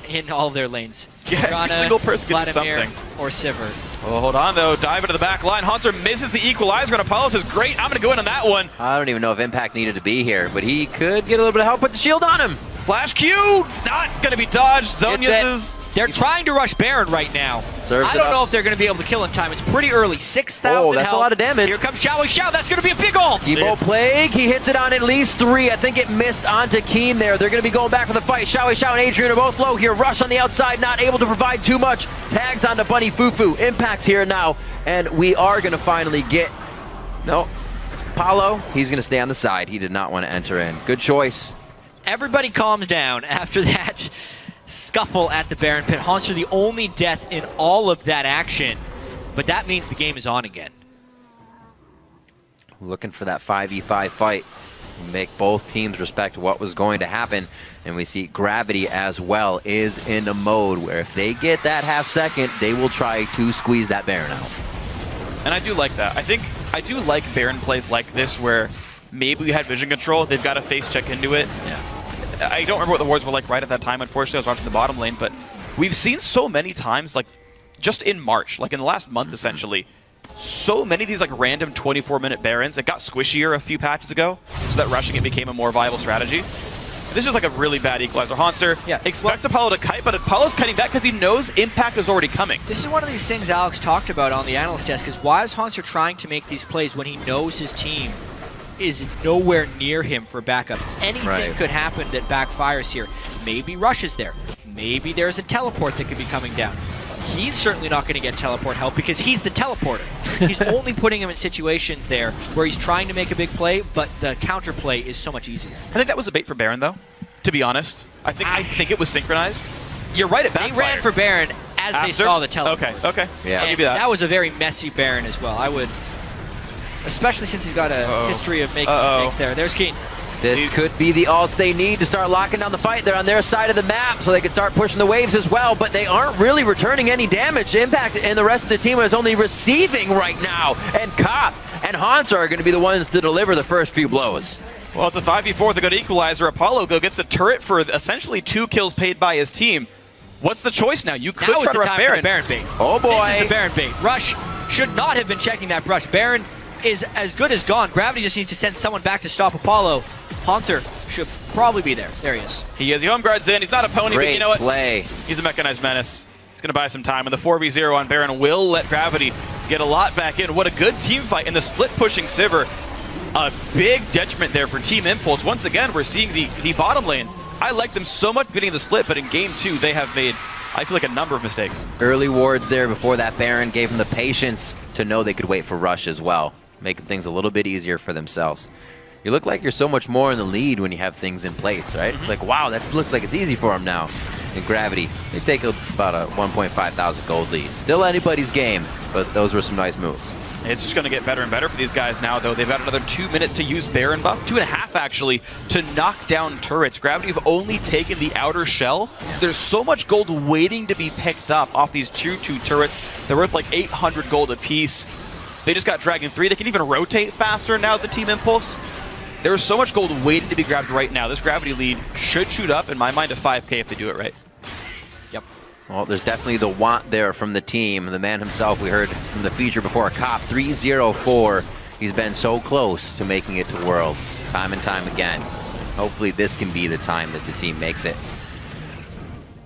in all of their lanes. Yeah, every single person can do Vladimir, something. or Sivir. Oh, hold on though. Dive into the back line. Haunter misses the equalizer, and Apollo says, great, I'm going to go in on that one. I don't even know if Impact needed to be here, but he could get a little bit of help with the shield on him. Flash Q, not going to be dodged. Zonia's is... They're trying to rush Baron right now. I don't know if they're going to be able to kill in time. It's pretty early. 6,000 Oh, that's health. a lot of damage. Here comes Xiao. That's going to be a big ult. Evo Plague, he hits it on at least 3. I think it missed onto Keen there. They're going to be going back for the fight. Xiao and Adrian are both low here. Rush on the outside, not able to provide too much. Tags onto Bunny Fufu. Impact's here now, and we are going to finally get... No. Paulo, he's going to stay on the side. He did not want to enter in. Good choice. Everybody calms down after that scuffle at the Baron Pit. Haunter the only death in all of that action, but that means the game is on again. Looking for that 5v5 fight. Make both teams respect what was going to happen. And we see Gravity as well is in a mode where if they get that half second, they will try to squeeze that Baron out. And I do like that. I do like Baron plays like this where maybe we had vision control. They've got to face check into it. Yeah. I don't remember what the wards were like right at that time. Unfortunately, I was watching the bottom lane, but we've seen so many times, like just in March, like in the last month essentially, so many of these like random 24-minute Barons. It got squishier a few patches ago, so that rushing it became a more viable strategy. This is like a really bad equalizer. Haunter expects Apollo to kite, but Apollo's kiting back because he knows Impact is already coming. This is one of these things Alex talked about on the analyst desk, is why is Haunter trying to make these plays when he knows his team is nowhere near him for backup? Anything could happen that backfires here. Maybe Rush is there. Maybe there's a teleport that could be coming down. He's certainly not going to get teleport help because he's the teleporter. He's only putting him in situations there where he's trying to make a big play, but the counter play is so much easier. I think that was a bait for Baron, though, to be honest. I think it was synchronized. You're right, it backfired. They ran for Baron as they saw the teleport. Okay. Yeah. I'll give you that. That was a very messy Baron as well. I would, especially since he's got a history of making mistakes there. There's Keen. This could be the ults they need to start locking down the fight. They're on their side of the map, so they can start pushing the waves as well, but they aren't really returning any damage. Impact and the rest of the team is only receiving right now, and Cop and Haunter are going to be the ones to deliver the first few blows. Well, it's a 5v4 with a good equalizer. Apollo gets a turret for essentially 2 kills paid by his team. What's the choice now? You could try to rush Baron. Baron bait. Oh boy. This is the Baron bait. Rush should not have been checking that brush. Baron is as good as gone. Gravity just needs to send someone back to stop Apollo. Haunter should probably be there. There he is. He is. He home guards in. He's not a pony, Great but you know what? Play. He's a mechanized menace. He's going to buy some time. And the 4v0 on Baron will let Gravity get a lot back in. What a good team fight. And the split pushing Sivir. A big detriment there for Team Impulse. Once again, we're seeing the bottom lane I like them so much beating the split, but in game 2, they have made, I feel like, a number of mistakes. Early wards there before that Baron gave them the patience to know they could wait for Rush as well, making things a little bit easier for themselves. You look like you're so much more in the lead when you have things in place, right? It's like, wow, that looks like it's easy for them now. In Gravity, they take about a 1,500 gold lead. Still anybody's game, but those were some nice moves. It's just going to get better and better for these guys now, though. They've got another 2 minutes to use Baron buff, 2.5 actually, to knock down turrets. Gravity have only taken the outer shell. There's so much gold waiting to be picked up off these tier 2 turrets. They're worth like 800 gold apiece. They just got Dragon 3. They can even rotate faster now with the Team Impulse. There's so much gold waiting to be grabbed right now. This Gravity lead should shoot up, in my mind, to 5K if they do it right. Yep. Well, there's definitely the want there from the team. The man himself, we heard from the feature before, Cop 304. He's been so close to making it to Worlds time and time again. Hopefully this can be the time that the team makes it.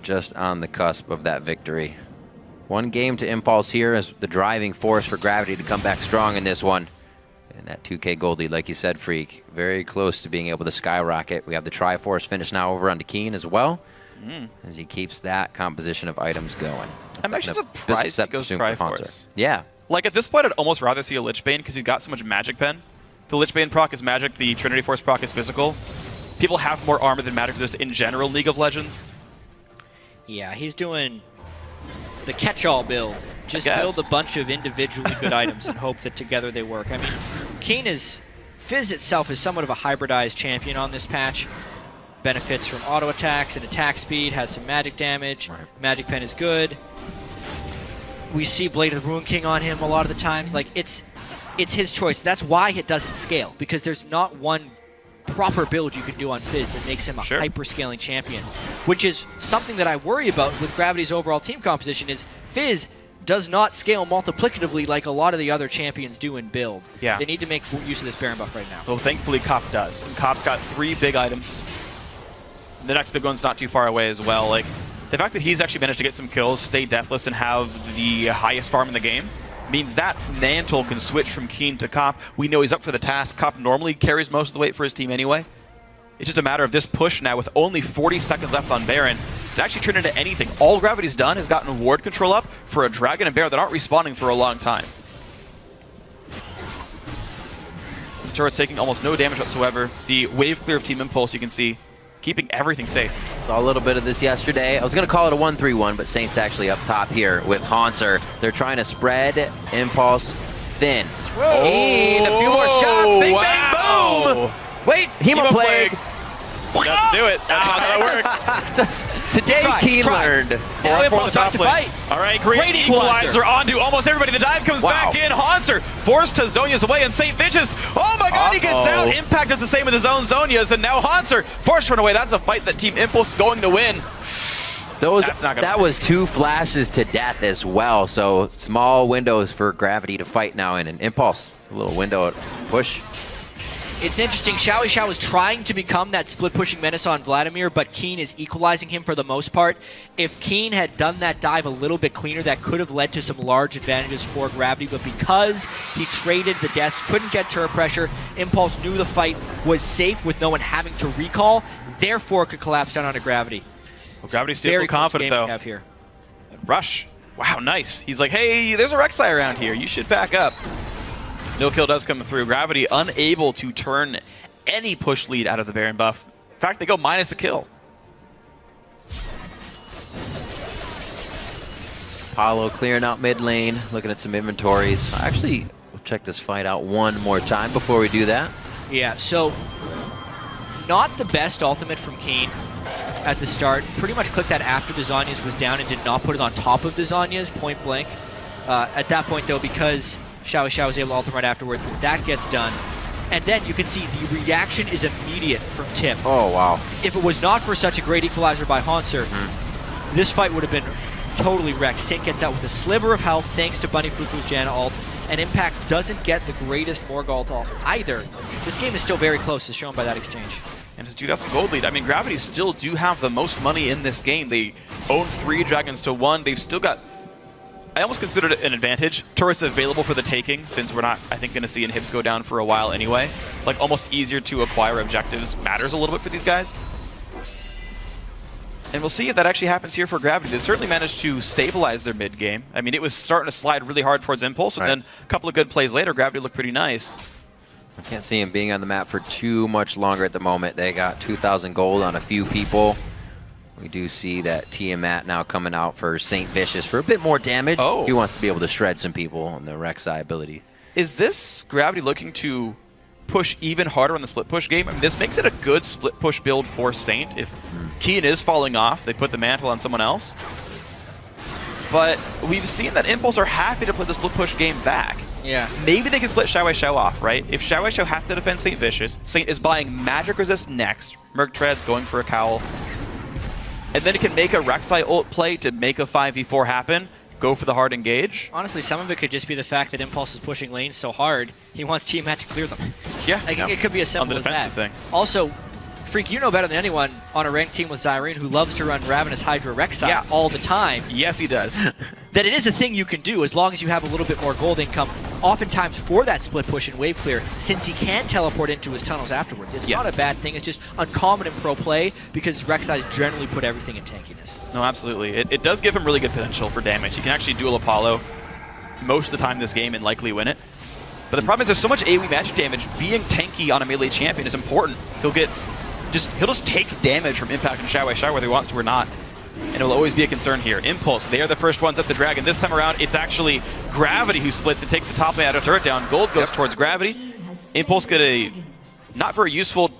Just on the cusp of that victory. One game to Impulse here as the driving force for Gravity to come back strong in this one. And that 2K gold lead, like you said, Freak, very close to being able to skyrocket. We have the Triforce finish now over onto Keen as well, as he keeps that composition of items going. I'm actually surprised he goes Triforce. Yeah. Like, at this point, I'd almost rather see a Lich Bane because he's got so much Magic Pen. The Lich Bane proc is magic, the Trinity Force proc is physical. People have more armor than Magic Resist in general in League of Legends. Yeah, he's doing the catch-all build. Just build a bunch of individually good items and hope that together they work. I mean, Keen is... Fizz itself is somewhat of a hybridized champion on this patch. Benefits from auto attacks and attack speed, has some magic damage. Right. Magic Pen is good. We see Blade of the Ruin King on him a lot of the times. Like, it's his choice. That's why it doesn't scale, because there's not one proper build you can do on Fizz that makes him a hyper-scaling champion, which is something that I worry about with Gravity's overall team composition is Fizz does not scale multiplicatively like a lot of the other champions do in build. Yeah. They need to make use of this Baron buff right now. Well, thankfully, Cop does. And Cop's got 3 big items. The next big one's not too far away as well. Like, the fact that he's actually managed to get some kills, stay deathless, and have the highest farm in the game means that mantle can switch from Keen to Cop. We know he's up for the task. Cop normally carries most of the weight for his team anyway. It's just a matter of this push now with only 40 seconds left on Baron to actually turn into anything. All Gravity's done is gotten ward control up for a Dragon and Baron that aren't respawning for a long time. This turret's taking almost no damage whatsoever. The wave clear of Team Impulse, you can see, keeping everything safe. Saw a little bit of this yesterday. I was going to call it a 1-3-1, but Saints actually up top here with Haunser. They're trying to spread Impulse thin. Keen, a few more shots. Bing, bang, boom. Wait, Hemo Plague. Doesn't do it. That works. Today, Keen learned. Now Impulse tries to fight. All right, great equalizer onto almost everybody. The dive comes back in. Haunser forced to Zhonya's away, and St. Vicious, oh my god, he gets out. Impact does the same with his own Zhonya's, and now Haunser forced to run away. That's a fight that Team Impulse is going to win. That was 2 flashes to death as well, so small windows for Gravity to fight now in. And Impulse, a little window push. It's interesting, Xiao Xiao is trying to become that split-pushing menace on Vladimir, but Keen is equalizing him for the most part. If Keen had done that dive a little bit cleaner, that could have led to some large advantages for Gravity, but because he traded the deaths, couldn't get turret pressure, Impulse knew the fight was safe with no one having to recall, therefore could collapse down onto Gravity. Well, Gravity's still confident, though. We have here. Rush. Wow, nice. He's like, hey, there's a Rek'Sai around here. You should back up. No kill does come through. Gravity unable to turn any push lead out of the Baron buff. In fact, they go minus a kill. Apollo clearing out mid lane, looking at some inventories. Actually, we'll check this fight out one more time before we do that. Yeah, so not the best ultimate from Keen at the start. Pretty much clicked that after the Zhonya's was down and did not put it on top of the Zhonya's, point blank. At that point, though, because Xiao Xiao was able to ult him right afterwards, that gets done. And then you can see the reaction is immediate from TiP. Oh, wow. If it was not for such a great equalizer by Haunser, this fight would have been totally wrecked. Saint gets out with a sliver of health thanks to Bunny Fufu's Janna ult, and Impact doesn't get the greatest Morg ult off either. This game is still very close, as shown by that exchange. And his 2,000 gold lead. I mean, Gravity still do have the most money in this game. They own 3 Dragons to 1. They've still got, I almost considered it an advantage. Turrets available for the taking, since we're not, I think, going to see inhibs go down for a while anyway. Like, almost easier to acquire objectives matters a little bit for these guys. And we'll see if that actually happens here for Gravity. They certainly managed to stabilize their mid game. I mean, it was starting to slide really hard towards Impulse, and then a couple of good plays later, Gravity looked pretty nice. I can't see him being on the map for too much longer at the moment. They got 2,000 gold on a few people. We do see that Tiamat now coming out for St. Vicious for a bit more damage. Oh. He wants to be able to shred some people on the Rek'Sai ability. Is this Gravity looking to push even harder on the split push game? I mean, this makes it a good split push build for Saint. If Keen is falling off, they put the mantle on someone else. But we've seen that Impulse are happy to play the split push game back. Yeah. Maybe they can split Xiao off, right? If Xiao has to defend St. Vicious, Saint is buying magic resist next. Merc Tread's going for a cowl. And then it can make a Rek'Sai ult play to make a 5v4 happen. Go for the hard engage. Honestly, some of it could just be the fact that Impulse is pushing lanes so hard, he wants Tiamat to clear them. Yeah. Like, it could be as simple on the as that. defensive thing. Also, Freak, you know better than anyone on a ranked team with Zyrene who loves to run Ravenous Hydra Rek'Sai all the time. Yes, he does. That it is a thing you can do as long as you have a little bit more gold income, oftentimes for that split push and wave clear, since he can teleport into his tunnels afterwards. It's not a bad thing, it's just uncommon in pro play because Rek'Sai's generally put everything in tankiness. No, absolutely. It does give him really good potential for damage. He can actually duel Apollo most of the time in this game and likely win it. But the problem is there's so much AoE magic damage. Being tanky on a melee champion is important. He'll just take damage from Impact and Xiao whether he wants to or not. And it will always be a concern here. Impulse, they are the first ones up the Dragon. This time around, it's actually Gravity who splits and takes the top lane out of turret down. Gold goes towards Gravity. Impulse get a not very useful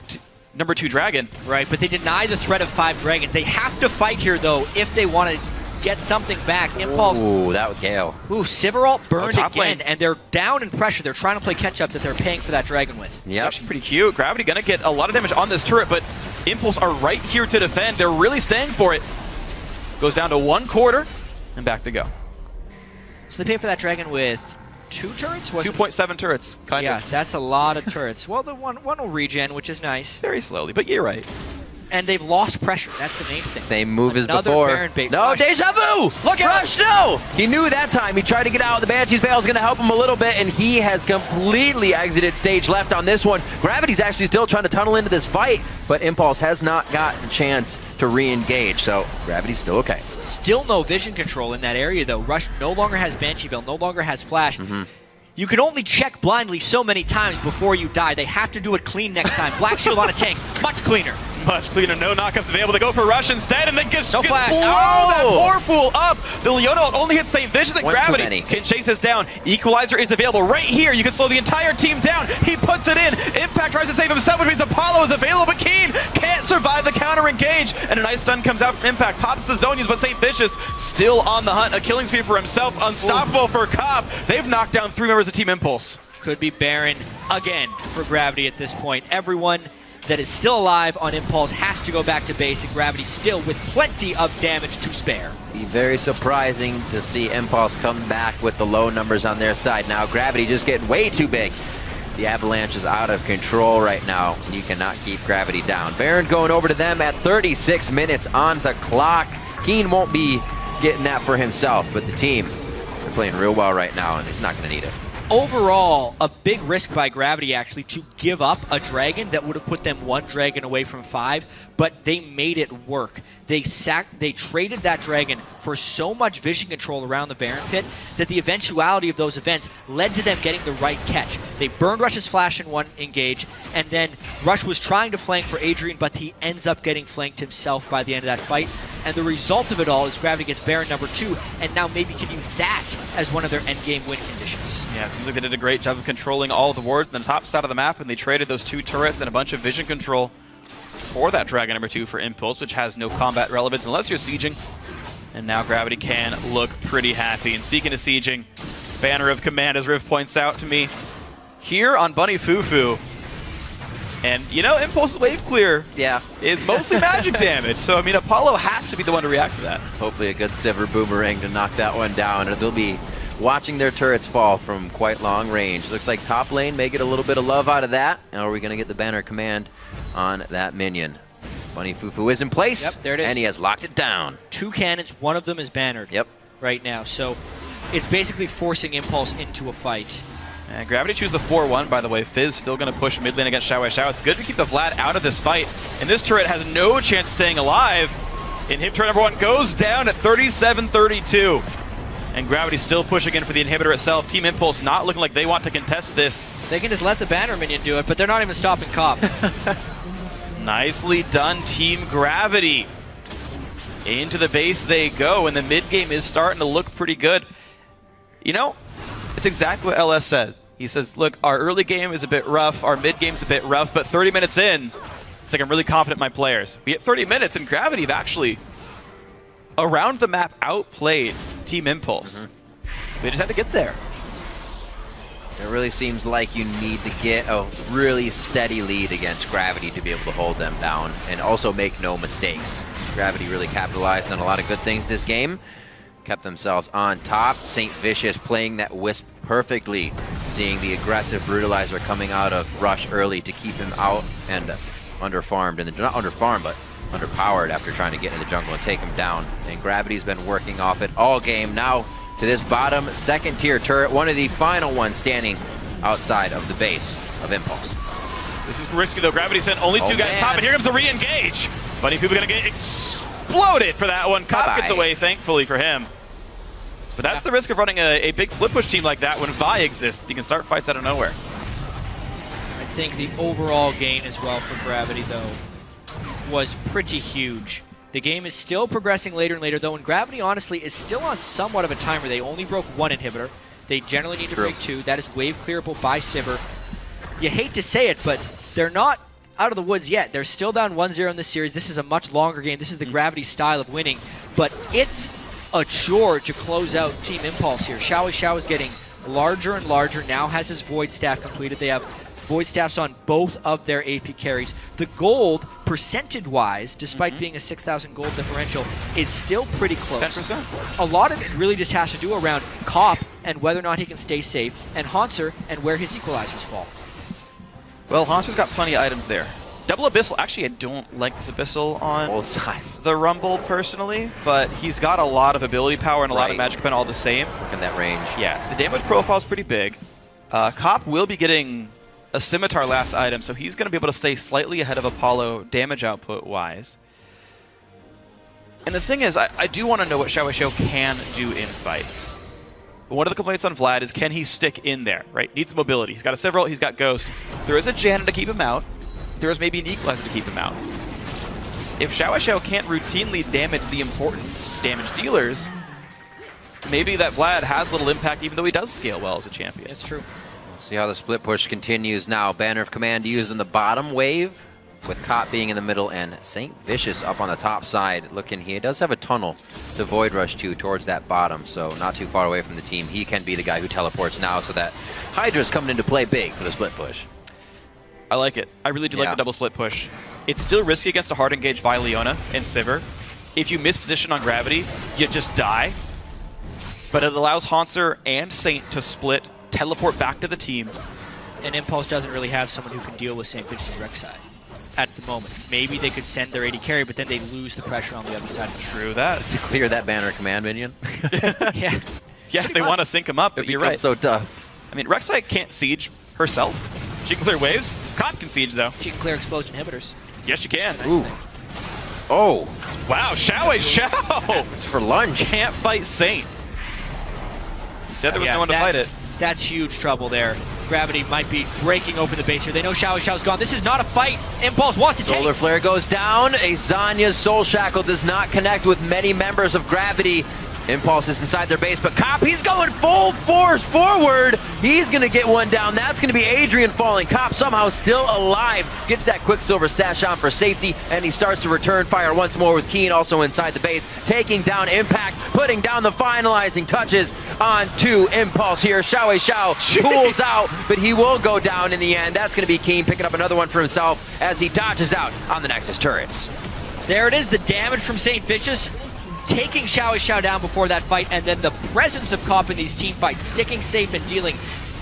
number 2 Dragon. Right, but they deny the threat of 5 dragons. They have to fight here, though, if they want to get something back. Impulse. Ooh, that was Gale. Ooh, Sivaralt burned top again, lane. and they're down in pressure. They're trying to play catch-up that they're paying for that dragon with. Yep. Actually pretty cute. Gravity gonna get a lot of damage on this turret, but Impulse are right here to defend. They're really staying for it. Goes down to 1/4, and back they go. So they pay for that dragon with 2 turrets? 2.7 turrets, kind yeah, of. that's a lot of turrets. Well, the one will regen, which is nice. Very slowly, but you're right. And they've lost pressure. That's the main thing. Same move as Another before. Baron bait. No, Rush. deja vu! Look at Rush, no! He knew that time. He tried to get out. The Banshee's Veil is going to help him a little bit, and he has completely exited stage left on this one. Gravity's actually still trying to tunnel into this fight, but Impulse has not got the chance to re-engage, so Gravity's still okay. Still no vision control in that area, though. Rush no longer has Banshee Veil, no longer has Flash. You can only check blindly so many times before you die. They have to do it clean next time. Black Shield on a tank, much cleaner. Much cleaner, no knockups available. They go for Rush instead, and then gets No flash. blow that poor fool up. The Leona ult only hits St. Vicious, and One too Gravity many. can chase this down. Equalizer is available right here. You can slow the entire team down. He puts it in. Impact tries to save himself, which means Apollo is available, but Keen can't survive the counter engage. And a nice stun comes out from Impact. Pops the Zonias, but St. Vicious still on the hunt. A killing spree for himself. Unstoppable for Cobb. They've knocked down 3 members of Team Impulse. Could be Baron again for Gravity at this point. Everyone that is still alive on Impulse has to go back to basic. Gravity still with plenty of damage to spare. Be very surprising to see Impulse come back with the low numbers on their side. Now Gravity just getting way too big. The Avalanche is out of control right now. You cannot keep Gravity down. Baron going over to them at 36 minutes on the clock. Keen won't be getting that for himself, but the team, they're playing real well right now, and he's not going to need it. Overall, a big risk by Gravity actually to give up a dragon that would have put them 1 dragon away from 5, but they made it work. They traded that dragon for so much vision control around the Baron pit that the eventuality of those events led to them getting the right catch. They burned Rush's flash in 1 engage, and then Rush was trying to flank for Adrian, but he ends up getting flanked himself by the end of that fight. And the result of it all is Gravity gets Baron number 2, and now maybe can use that as one of their endgame win conditions. Yeah, it seems like they did a great job of controlling all of the wards on the top side of the map, and they traded those 2 turrets and a bunch of vision control for that Dragon number 2 for Impulse, which has no combat relevance unless you're sieging. And now Gravity can look pretty happy. And speaking of sieging, Banner of Command, as Riv points out to me, here on Bunny Fufu. And, you know, Impulse's wave clear is mostly magic damage. So, I mean, Apollo has to be the one to react to that. Hopefully a good Sivir Boomerang to knock that one down. Or they'll be watching their turrets fall from quite long range. Looks like top lane may get a little bit of love out of that. Now are we going to get the Banner Command on that minion? Bunny Fufu is in place. Yep, there it is. And he has locked it down. 2 cannons, one of them is bannered right now. So it's basically forcing Impulse into a fight. And Gravity choose the 4-1, by the way. Fizz still going to push mid lane against Xiao. It's good to keep the Vlad out of this fight. And this turret has no chance of staying alive. Inhibitor number 1 goes down at 37-32. And Gravity still pushing in for the inhibitor itself. Team Impulse not looking like they want to contest this. They can just let the banner minion do it, but they're not even stopping Cop. Nicely done, Team Gravity. Into the base they go, and the mid game is starting to look pretty good. You know, it's exactly what LS says. He says, look, our early game is a bit rough, our mid game's a bit rough, but 30 minutes in, it's like I'm really confident in my players. We get 30 minutes, and Gravity have actually, around the map, outplayed Team Impulse. They just had to get there. It really seems like you need to get a really steady lead against Gravity to be able to hold them down and also make no mistakes. Gravity really capitalized on a lot of good things this game. Kept themselves on top. St. Vicious playing that Wisp perfectly, seeing the aggressive Brutalizer coming out of Rush early to keep him out and underfarmed, and not underfarmed, but underpowered after trying to get into the jungle and take him down. And Gravity's been working off it all game. Now to this bottom second tier turret, one of the final ones standing outside of the base of Impulse. This is risky though. Gravity sent only 2 guys top, and here comes the re-engage. Bunny people gonna get exploded for that one. Cop gets away, thankfully for him. But that's the risk of running a big split push team like that when Vi exists. You can start fights out of nowhere. I think the overall gain as well for Gravity, though, was pretty huge. The game is still progressing later and later, though, and Gravity, honestly, is still on somewhat of a timer. They only broke 1 inhibitor. They generally need to break 2. That is wave clearable by Sivir. You hate to say it, but they're not out of the woods yet. They're still down 1-0 in this series. This is a much longer game. This is the Gravity style of winning, but it's a chore to close out Team Impulse here. Xiao is getting larger and larger, now has his Void Staff completed. They have Void Staffs on both of their AP carries. The gold, percentage-wise, despite being a 6,000 gold differential, is still pretty close. 10%. A lot of it really just has to do around Cop and whether or not he can stay safe, and Haunter and where his equalizers fall. Well, Haunter's got plenty of items there. Double Abyssal, actually I don't like this Abyssal on Both sides. the Rumble personally, but he's got a lot of ability power and a lot of magic pen all the same. Look in that range. Yeah, the damage profile is pretty big. Cop will be getting a Scimitar last item, so he's going to be able to stay slightly ahead of Apollo damage output-wise. And the thing is, I do want to know what Xiao can do in fights. One of the complaints on Vlad is, can he stick in there, right? Needs mobility. He's got a Several, he's got Ghost. There is a Janna to keep him out. There is maybe an Equalizer to keep him out. If Xiao can't routinely damage the important damage dealers, maybe that Vlad has little impact even though he does scale well as a champion. It's true. Let's see how the split push continues now. Banner of Command used in the bottom wave, with Cop being in the middle and St. Vicious up on the top side. Looking, he does have a tunnel to Void Rush to towards that bottom, so not too far away from the team. He can be the guy who teleports now, so that Hydra's coming into play big for the split push. I like it. I really do like the double split push. It's still risky against a hard engaged Vi Leona and Sivir. If you miss position on Gravity, you just die. But it allows Haunter and Saint to split, teleport back to the team. And Impulse doesn't really have someone who can deal with St. Vicious' Rek'Sai at the moment. Maybe they could send their AD carry, but then they lose the pressure on the other side. True that. To clear that Banner of Command minion. Yeah. Yeah, if they want to sync him up, but you're right. So tough. I mean, Rek'Sai can't siege herself. She can clear waves. Cop can siege, though. She can clear exposed inhibitors. Yes, she can. Ooh. Oh. Wow, Xiao. It's for lunch. Can't fight Saint. You said there was no one to fight it. That's huge trouble there. Gravity might be breaking open the base here. They know Xiao's gone. This is not a fight. Impulse wants to take. Solar Flare goes down. A Zanya's Soul Shackle does not connect with many members of Gravity. Impulse is inside their base, but Cop, he's going full force forward. He's going to get one down. That's going to be Adrian falling. Cop somehow still alive. Gets that Quicksilver stash on for safety, and he starts to return fire once more with Keen also inside the base, taking down Impact, putting down the finalizing touches onto Impulse here. Xiao pulls out, but he will go down in the end. That's going to be Keen picking up another one for himself as he dodges out on the Nexus turrets. There it is, the damage from St. Vicious, taking Xiao down before that fight, and then the presence of Cop in these team fights, sticking safe and dealing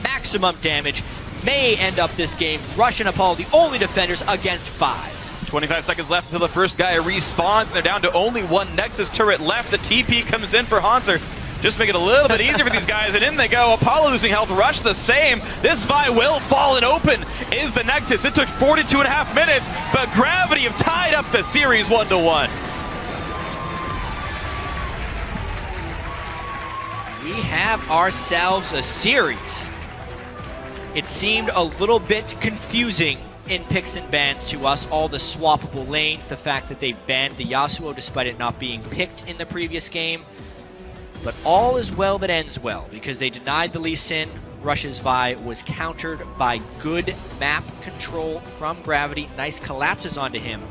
maximum damage, may end up this game. Rush and Apollo, the only defenders against 5. 25 seconds left until the first guy respawns, and they're down to only one Nexus turret left. The TP comes in for Haunter, just to make it a little bit easier for these guys, and in they go. Apollo losing health, Rush the same. This Vi will fall, and open is the Nexus. It took 42.5 minutes, but Gravity have tied up the series 1-1. we have ourselves a series. It seemed a little bit confusing in picks and bans to us, all the swappable lanes, the fact that they banned the Yasuo despite it not being picked in the previous game. But all is well that ends well, because they denied the Lee Sin. Rush's Vi was countered by good map control from Gravity. Nice collapses onto him.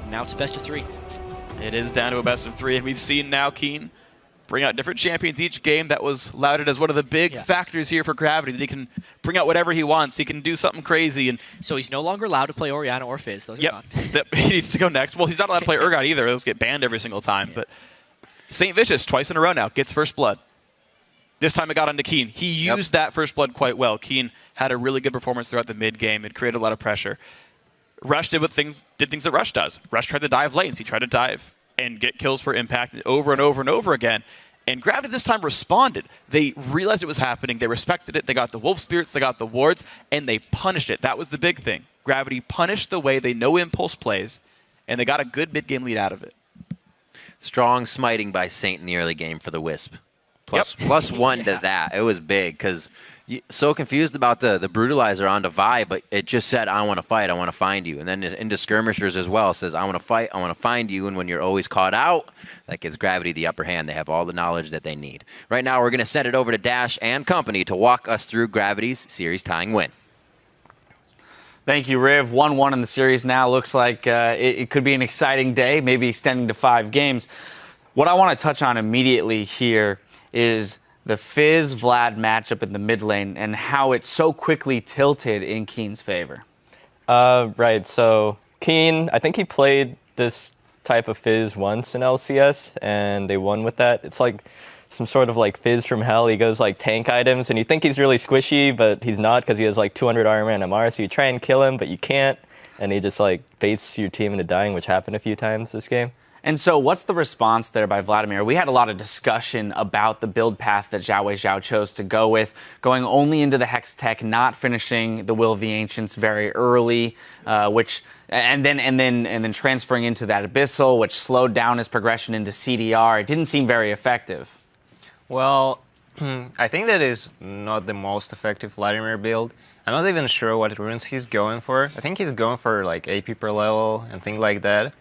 Now it's best of 3. It is down to a best of 3, and we've seen now Keen bring out different champions each game. That was lauded as one of the big factors here for Gravity, that he can bring out whatever he wants. He can do something crazy. And so he's no longer allowed to play Orianna or Fizz. Those are gone. He needs to go next. Well, he's not allowed to play Urgot either. Those get banned every single time. But St. Vicious, twice in a row now, gets first blood. This time it got onto Keen. He used that first blood quite well. Keen had a really good performance throughout the mid game. It created a lot of pressure. Rush did things that Rush does. Rush tried to dive lanes. He tried to dive and get kills for impact over and over and over again. And Gravity this time responded. They realized it was happening. They respected it. They got the Wolf Spirits. They got the wards. And they punished it. That was the big thing. Gravity punished the way they know Impulse plays. And they got a good mid-game lead out of it. Strong smiting by Saint in the early game for the Wisp. Plus 1 to that. It was big because so confused about the Brutalizer onto Vi, but it just said, I want to fight, I want to find you. And then into Skirmishers as well, it says, I want to fight, I want to find you. And when you're always caught out, that gives Gravity the upper hand. They have all the knowledge that they need. Right now, we're going to send it over to Dash and company to walk us through Gravity's series-tying win. Thank you, Riv. 1-1 in the series now. Looks like it could be an exciting day, maybe extending to 5 games. What I want to touch on immediately here is the Fizz-Vlad matchup in the mid lane and how it so quickly tilted in Keen's favor. Right, so Keen, I think he played this type of Fizz once in LCS, and they won with that. It's like some sort of like Fizz from hell. He goes like tank items, and you think he's really squishy, but he's not because he has like 200 armor and MR, so you try and kill him, but you can't, and he just like baits your team into dying, which happened a few times this game. And so what's the response there by Vladimir? We had a lot of discussion about the build path that Xiao Weizhao chose to go with, going only into the Hex Tech, not finishing the Will of the Ancients very early, and then transferring into that Abyssal, which slowed down his progression into CDR. It didn't seem very effective. Well, I think that is not the most effective Vladimir build. I'm not even sure what runes he's going for. I think he's going for like AP per level and things like that.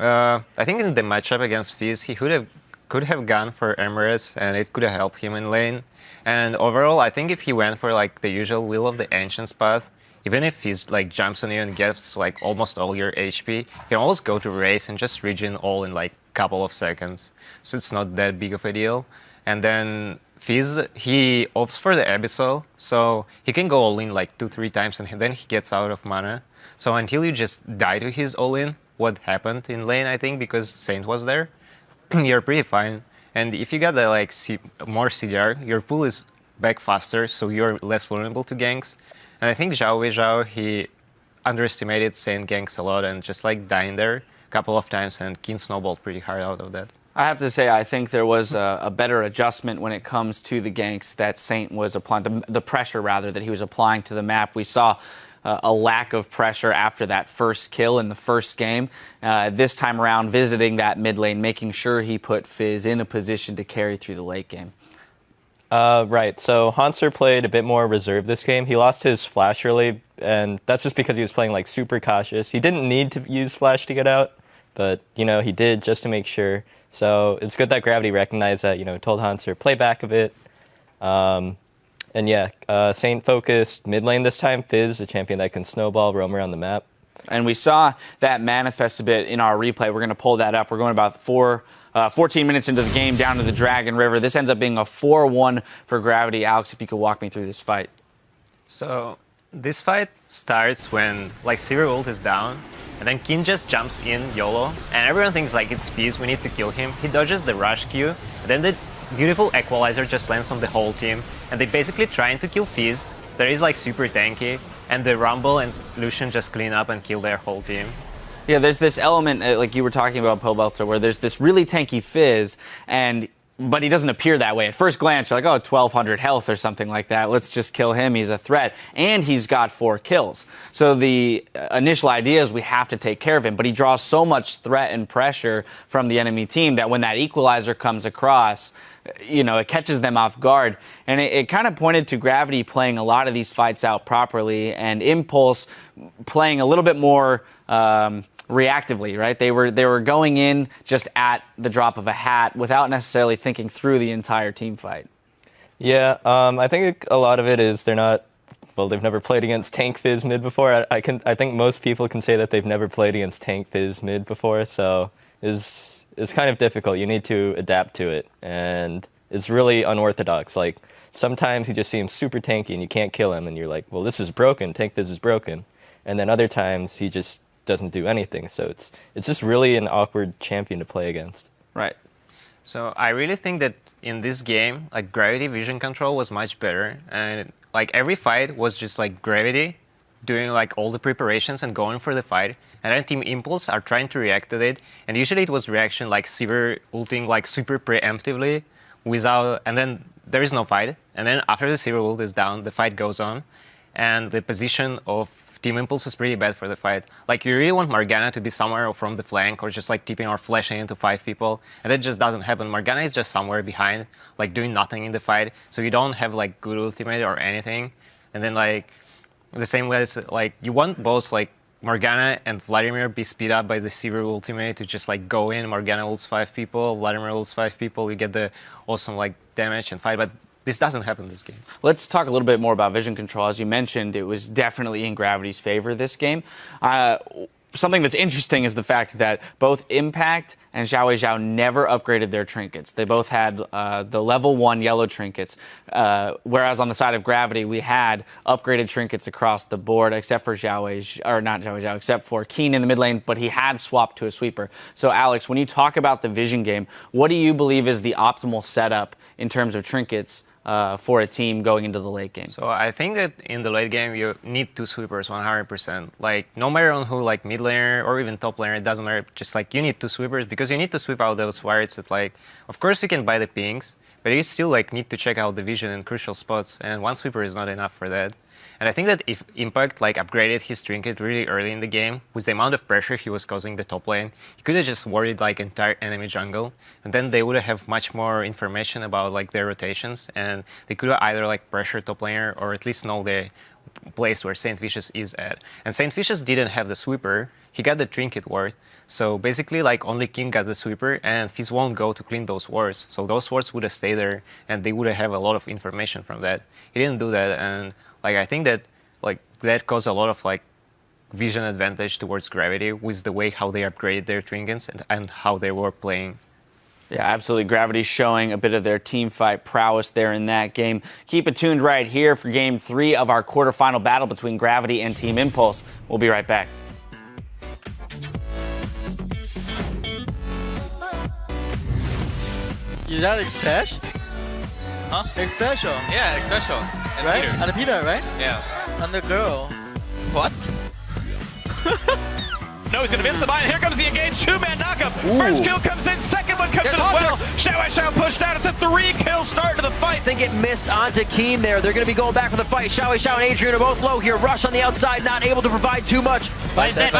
I think in the matchup against Fizz, he could have gone for Emirates, and it could have helped him in lane. And overall, I think if he went for like the usual Will of the Ancients path, even if Fizz like jumps on you and gets like almost all your HP, you can always go to race and just regen all in like a couple of seconds. So it's not that big of a deal. And then Fizz, he opts for the Abyssal, so he can go all in like 2-3 times, and then he gets out of mana. So until you just die to his all in, what happened in lane, I think, because Saint was there, you're pretty fine. And if you got the like more CDR, your pool is back faster, so you're less vulnerable to ganks. And I think Xiao Weizhao, he underestimated Saint ganks a lot and just like dying there a couple of times, and Keen snowballed pretty hard out of that. I have to say, I think there was a better adjustment when it comes to the ganks that Saint was applying, the pressure rather that he was applying to the map. We saw a lack of pressure after that first kill in the first game. This time around, visiting that mid lane, making sure he put Fizz in a position to carry through the late game. Right, so Hanser played a bit more reserved this game. He lost his flash early, and that's just because he was playing like super cautious. He didn't need to use flash to get out, but you know, he did just to make sure. So it's good that Gravity recognized that, you know, told Hanser, play back a bit. And yeah, Saint focused mid lane this time. Fizz, a champion that can snowball, roam around the map. And we saw that manifest a bit in our replay. We're going to pull that up. We're going about 14 minutes into the game down to the Dragon River. This ends up being a 4-1 for Gravity. Alex, if you could walk me through this fight. So this fight starts when like Sivir ult is down, and then Keen just jumps in YOLO, and everyone thinks like it's Fizz, we need to kill him. He dodges the rush Q, and then the beautiful equalizer just lands on the whole team, and they basically trying to kill Fizz. There is like super tanky, and the Rumble and Lucian just clean up and kill their whole team. Yeah, there's this element, like you were talking about, Pobelter, where there's this really tanky Fizz, but he doesn't appear that way. At first glance, you're like, oh, 1,200 health or something like that. Let's just kill him. He's a threat. And he's got 4 kills. So the initial idea is we have to take care of him. But he draws so much threat and pressure from the enemy team that when that equalizer comes across, you know, it catches them off guard. And it kind of pointed to Gravity playing a lot of these fights out properly and Impulse playing a little bit more reactively, right? They were going in just at the drop of a hat without necessarily thinking through the entire team fight. Yeah, I think a lot of it is they've never played against Tank Fizz mid before. I think most people can say that they've never played against Tank Fizz mid before, so it's kind of difficult. You need to adapt to it, and it's really unorthodox. Like, sometimes he just seems super tanky and you can't kill him, and you're like, well, this is broken, Tank Fizz is broken. And then other times he just doesn't do anything, so it's just really an awkward champion to play against. Right. So I really think that in this game, like, Gravity vision control was much better, and like every fight was just like Gravity doing like all the preparations and going for the fight, and then Team Impulse are trying to react to it, and usually it was reaction like Sivir ulting like super preemptively without, and then there is no fight, and then after the Sivir ult is down, the fight goes on, and the position of Team Impulse is pretty bad for the fight. Like, you really want Morgana to be somewhere from the flank or just like tipping or flashing into 5 people, and that just doesn't happen. Morgana is just somewhere behind, like doing nothing in the fight, so you don't have like good ultimate or anything. And then like the same way as like you want both like Morgana and Vladimir be speed up by the Sivir ultimate to just like go in, Morgana ults 5 people, Vladimir ults 5 people, you get the awesome like damage and fight, but this doesn't happen this game. Let's talk a little bit more about vision control. As you mentioned, it was definitely in Gravity's favor this game. Something that's interesting is the fact that both Impact and Xiao Zhao never upgraded their trinkets. They both had the level 1 yellow trinkets, whereas on the side of Gravity, we had upgraded trinkets across the board, except for except for Keen in the mid lane, but he had swapped to a sweeper. So Alex, when you talk about the vision game, what do you believe is the optimal setup in terms of trinkets for a team going into the late game? So I think that in the late game you need 2 sweepers 100%. Like, no matter on who, like mid laner or even top laner, it doesn't matter. Just like you need 2 sweepers because you need to sweep out those wards that, like, of course you can buy the pings, but you still like need to check out the vision in crucial spots, and 1 sweeper is not enough for that. And I think that if Impact like upgraded his trinket really early in the game, with the amount of pressure he was causing the top lane, he could have just warded like entire enemy jungle, and then they would have much more information about like their rotations, and they could have either like pressure top laner or at least know the place where Saint Vicious is at. And Saint Vicious didn't have the sweeper, he got the trinket ward. So basically, like, only King got the sweeper, and Fizz won't go to clean those wards. So those wards would have stayed there, and they would have a lot of information from that. He didn't do that, and like, I think that like that caused a lot of like vision advantage towards Gravity with the way how they upgraded their trinkets and how they were playing. Yeah, absolutely. Gravity showing a bit of their team fight prowess there in that game. Keep it tuned right here for Game 3 of our quarterfinal battle between Gravity and Team Impulse. We'll be right back. Is that X-Special? Huh? X-Special. Yeah, X-Special. And Right? Peter. And Peter, right? Yeah. And the girl. What? No, he's going to miss the bind. Here comes the engaged 2-man knockup. First kill comes in. Second one comes in as well. Xiao pushed out. It's a 3-kill start to the fight. I think it missed onto Keen there. They're going to be going back for the fight. Xiao and Adrian are both low here. Rush on the outside, not able to provide too much. Vice dead.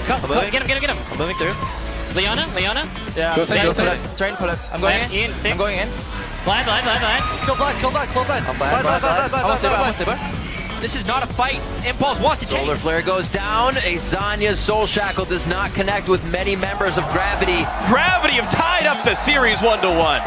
Come, Get him. I'm moving through. Leona? Yeah. Go collapse. Train collapse. I'm going in. 6. I'm going in. Blind. Kill blind. I'm blind. Saber. This is not a fight Impulse wants to take. Solar Flare goes down. A Zanya's Soul Shackle does not connect with many members of Gravity. Gravity have tied up the series 1-1.